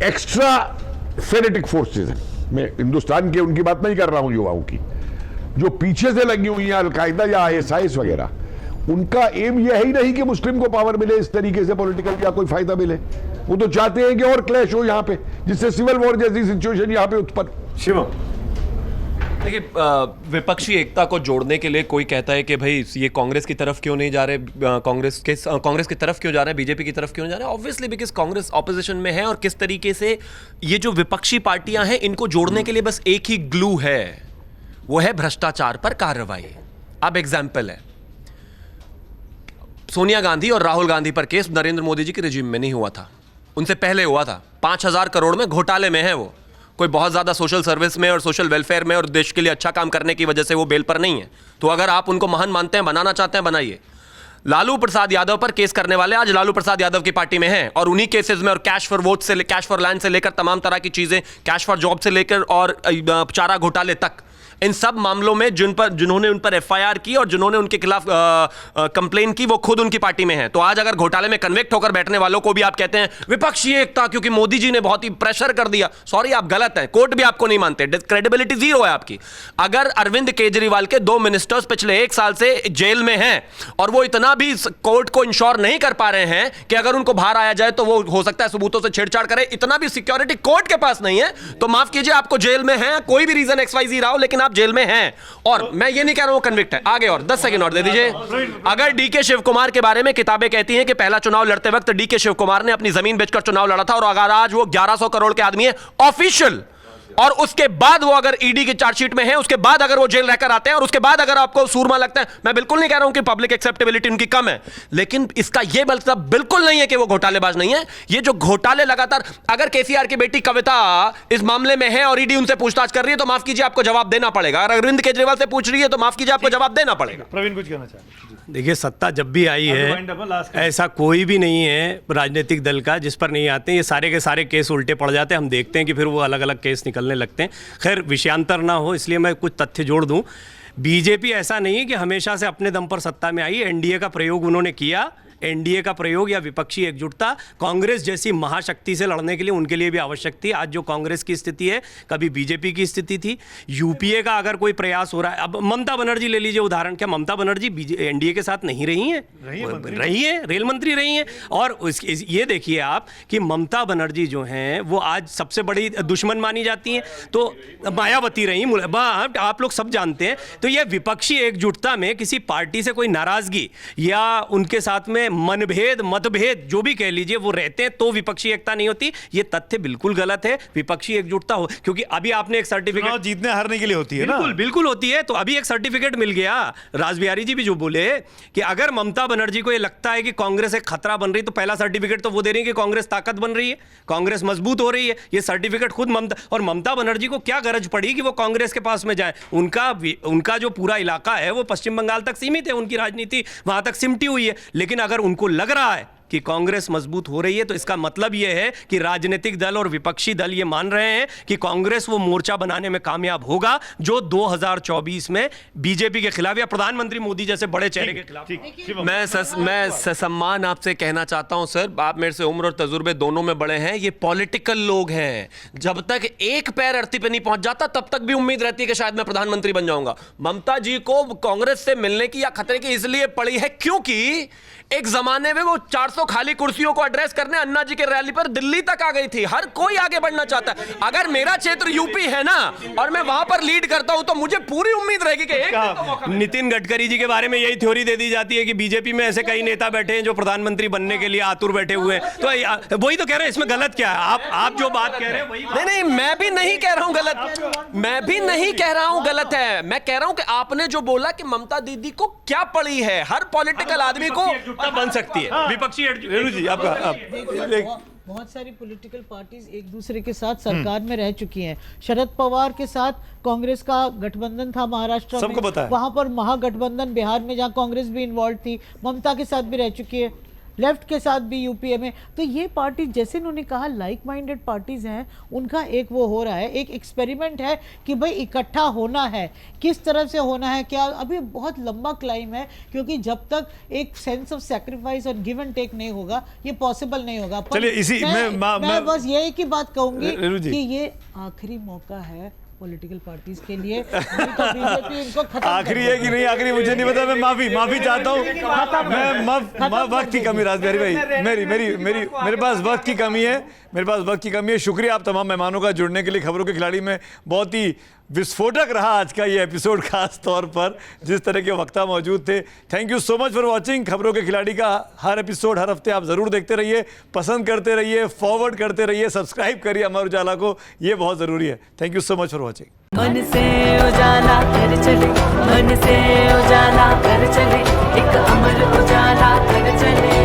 एक्स्ट्रा फेनेटिक फोर्सेस हैं, मैं हिंदुस्तान के उनकी बात नहीं कर रहा हूं, युवाओं की जो पीछे से लगी हुई हैं, अलकायदा या ISIS वगैरह, उनका एम यह ही नहीं कि मुस्लिम को पावर मिले इस तरीके से पॉलिटिकल या कोई फायदा मिले। वो तो चाहते हैं कि और क्लैश हो यहां पे, जिससे सिविल वॉर जैसी सिचुएशन यहां पे उत्पन्न। शिवम, देखिए, विपक्षी एकता को जोड़ने के लिए कोई कहता है कि भाई ये कांग्रेस की तरफ क्यों नहीं जा रहे, कांग्रेस की तरफ क्यों जा रहे हैं, बीजेपी की तरफ क्यों जा रहे हैं? ऑब्वियसली बिकॉज कांग्रेस ऑपोजिशन में है, और किस तरीके से ये जो विपक्षी पार्टियां हैं इनको जोड़ने के लिए बस एक ही ग्लू है, वो है भ्रष्टाचार पर कार्रवाई। अब एग्जाम्पल है, सोनिया गांधी और राहुल गांधी पर केस नरेंद्र मोदी जी के रिजीम में नहीं हुआ था, उनसे पहले हुआ था। 5,000 करोड़ में घोटाले में है वो, कोई बहुत ज़्यादा सोशल सर्विस में और सोशल वेलफेयर में और देश के लिए अच्छा काम करने की वजह से वो बेल पर नहीं है। तो अगर आप उनको महान मानते हैं, बनाना चाहते हैं, बनाइए। लालू प्रसाद यादव पर केस करने वाले आज लालू प्रसाद यादव की पार्टी में हैं, और उन्हीं केसेस में और कैश फॉर वोट से, कैश फॉर लैंड से लेकर तमाम तरह की चीज़ें, कैश फॉर जॉब से लेकर और चारा घोटाले तक, इन सब मामलों में जिन्होंने उन पर FIR की और जिन्होंने उनके खिलाफ कंप्लेन की, वो खुद उनकी पार्टी में है। तो आज अगर घोटाले में कन्विक्ट होकर बैठने वालों को भी आप कहते हैं विपक्षी एकता क्योंकि मोदी जी ने बहुत ही प्रेशर कर दिया, सॉरी, आप गलत हैं। कोर्ट भी आपको नहीं मानते, क्रेडिबिलिटी जीरो है आपकी। अगर अरविंद केजरीवाल के 2 मिनिस्टर्स पिछले 1 साल से जेल में हैं और वो इतना भी कोर्ट को इंश्योर नहीं कर पा रहे हैं कि अगर उनको बाहर आया जाए तो वो हो सकता है सबूतों से छेड़छाड़ करे, इतना भी सिक्योरिटी कोर्ट के पास नहीं है, तो माफ कीजिए, आपको जेल में है, कोई भी रीजन XYZ रहा हो, लेकिन आप जेल में हैं। और मैं ये नहीं कह रहा हूं वो कन्विक्ट है। आगे और 10 सेकंड और दे दीजिए। अगर DK शिव कुमार के बारे में किताबें कहती हैं कि पहला चुनाव लड़ते वक्त DK शिव कुमार ने अपनी जमीन बेचकर चुनाव लड़ा था, और अगर आज वो 1100 करोड़ के आदमी है, ऑफिशियल और उसके बाद वो अगर ईडी की चार्जशीट में है, उसके बाद अगर वो जेल रहकर आते हैं और उसके बाद अगर आपको सूरमा लगता है, मैं बिल्कुल नहीं कह रहा हूं कि पब्लिक एक्सेप्टेबिलिटी उनकी कम है, लेकिन इसका यह मतलब बिल्कुल नहीं है कि वो घोटालेबाज नहीं है। ये जो घोटाले लगातार, अगर केसीआर की बेटी कविता इस मामले में है और ईडी उनसे पूछताछ कर रही है तो माफ कीजिए आपको जवाब देना पड़ेगा। अगर अरविंद केजरीवाल से पूछ रही है तो माफ कीजिए आपको जवाब देना पड़ेगा। प्रवीण कुछ कहना चाहेंगे? देखिए, सत्ता जब भी आई wind up, last है, ऐसा कोई भी नहीं है राजनीतिक दल का जिस पर नहीं आते। ये सारे के सारे केस उल्टे पड़ जाते हैं। हम देखते हैं कि फिर वो अलग अलग केस निकलने लगते हैं। खैर, विषयांतर ना हो इसलिए मैं कुछ तथ्य जोड़ दूं। बीजेपी ऐसा नहीं है कि हमेशा से अपने दम पर सत्ता में आई। एनडीए का प्रयोग उन्होंने किया। एनडीए का प्रयोग या विपक्षी एकजुटता कांग्रेस जैसी महाशक्ति से लड़ने के लिए उनके लिए भी आवश्यक थी। आज जो कांग्रेस की स्थिति है, कभी बीजेपी की स्थिति थी। यूपीए का अगर कोई प्रयास हो रहा है, अब ममता बनर्जी ले लीजिए उदाहरण, क्या ममता बनर्जी एनडीए के साथ नहीं रही हैं? रही है, रेल मंत्री रही हैं। और ये देखिए आप कि ममता बनर्जी जो हैं वो आज सबसे बड़ी दुश्मन मानी जाती हैं, तो मायावती रही, आप लोग सब जानते हैं। तो यह विपक्षी एकजुटता में किसी पार्टी से कोई नाराजगी या उनके साथ में मनभेद मतभेद जो भी कह लीजिए वो रहते हैं तो विपक्षी एकता नहीं होती। ये तथ्य बिल्कुल गलत है। विपक्षी एकजुटता हो, क्योंकि अभी आपने एक सर्टिफिकेट जीतने हारने के लिए होती है ना, बिल्कुल होती है। तो अभी एक सर्टिफिकेट मिल गया। रासबिहारी जी भी जो बोले कि अगर ममता बनर्जी को ये लगता है कि कांग्रेस एक खतरा बन रही है तो पहला सर्टिफिकेट तो वो दे रही है कि कांग्रेस ताकत बन रही है, कांग्रेस मजबूत हो रही है। ये सर्टिफिकेट खुद ममता बनर्जी को क्या गरज पड़ी कि वो कांग्रेस के पास में जाए? उनका जो पूरा इलाका है वो पश्चिम बंगाल तक सीमित है, उनकी राजनीति वहां तक सिमटी हुई है। लेकिन अगर उनको लग रहा है कि कांग्रेस मजबूत हो रही है तो इसका मतलब यह है कि राजनीतिक दल और विपक्षी दल ये मान रहे हैं कि कांग्रेस वो मोर्चा बनाने में कामयाब होगा जो 2024 में बीजेपी के खिलाफ या प्रधानमंत्री मोदी जैसे बड़े चेहरे के खिलाफ। मैं ससम्मान आपसे कहना चाहता हूं सर, आप मेरे से उम्र और तजुर्बे दोनों में बड़े हैं। ये पॉलिटिकल लोग हैं। जब तक एक पैर धरती पे नहीं पहुंच जाता तब तक भी उम्मीद रहती है कि शायद मैं प्रधानमंत्री बन जाऊंगा। ममता जी को कांग्रेस से मिलने की या खतरे की इसलिए पड़ी है क्योंकि एक जमाने में वो 400 खाली कुर्सियों को एड्रेस करने अन्ना जी के रैली पर दिल्ली तक आ गई थी। हर कोई आगे बढ़ना चाहता है। अगर मेरा क्षेत्र यूपी है ना और मैं वहां पर लीड करता हूं तो मुझे पूरी उम्मीद रहेगी कि एक नितिन गडकरी जी के बारे में यही थ्योरी दे दी जाती है कि बीजेपी में ऐसे कई नेता बैठे हैं जो प्रधानमंत्री बनने के लिए आतुर बैठे हुए हैं। तो वही तो कह रहे हैं, इसमें गलत क्या है? आप जो बात कह रहे हैं वही। नहीं, मैं भी नहीं कह रहा हूं गलत, मैं भी नहीं कह रहा हूं गलत है। मैं कह रहा हूं कि आपने जो बोला कि ममता दीदी को क्या पड़ी है, हर पॉलिटिकल आदमी को बन सकती है विपक्षी। जी आपका बहुत सारी पॉलिटिकल पार्टीज एक दूसरे के साथ सरकार में रह चुकी हैं। शरद पवार के साथ कांग्रेस का गठबंधन था महाराष्ट्र में, सबको पता है। वहां पर महागठबंधन बिहार में जहां कांग्रेस भी इन्वॉल्व थी, ममता के साथ भी रह चुकी है, लेफ्ट के साथ भी यूपीए में। तो ये पार्टी जैसे उन्होंने कहा लाइक माइंडेड पार्टीज हैं, उनका एक वो हो रहा है, एक एक्सपेरिमेंट है कि भाई इकट्ठा होना है, किस तरह से होना है, क्या अभी बहुत लंबा क्लाइम है, क्योंकि जब तक एक सेंस ऑफ सैक्रिफाइस और गिव एंड टेक नहीं होगा ये पॉसिबल नहीं होगा। चलिए इसी मैं बस यही की बात कहूंगी कि ये आखिरी मौका है पॉलिटिकल पार्टीज के लिए। तो बीजेपी इनको खत्म आखिरी है कि नहीं आखिरी मुझे नहीं पता। मैं माफी चाहता हूँ। मैं वक्त की कमी, रासबिहारी भाई, मेरे पास वक्त की कमी है। शुक्रिया आप तमाम मेहमानों का जुड़ने के लिए। खबरों के खिलाड़ी में बहुत ही विस्फोटक रहा आज का ये एपिसोड, खास तौर पर जिस तरह के वक्ता मौजूद थे। Thank you so much for watching. खबरों के खिलाड़ी का हर एपिसोड हर हफ्ते आप जरूर देखते रहिए, पसंद करते रहिए, फॉरवर्ड करते रहिए, सब्सक्राइब करिए अमर उजाला को, ये बहुत जरूरी है। Thank you so much for watching. मन से उजाला कर चले, मन से उजाला कर चले, एक अमर उजाला कर चले।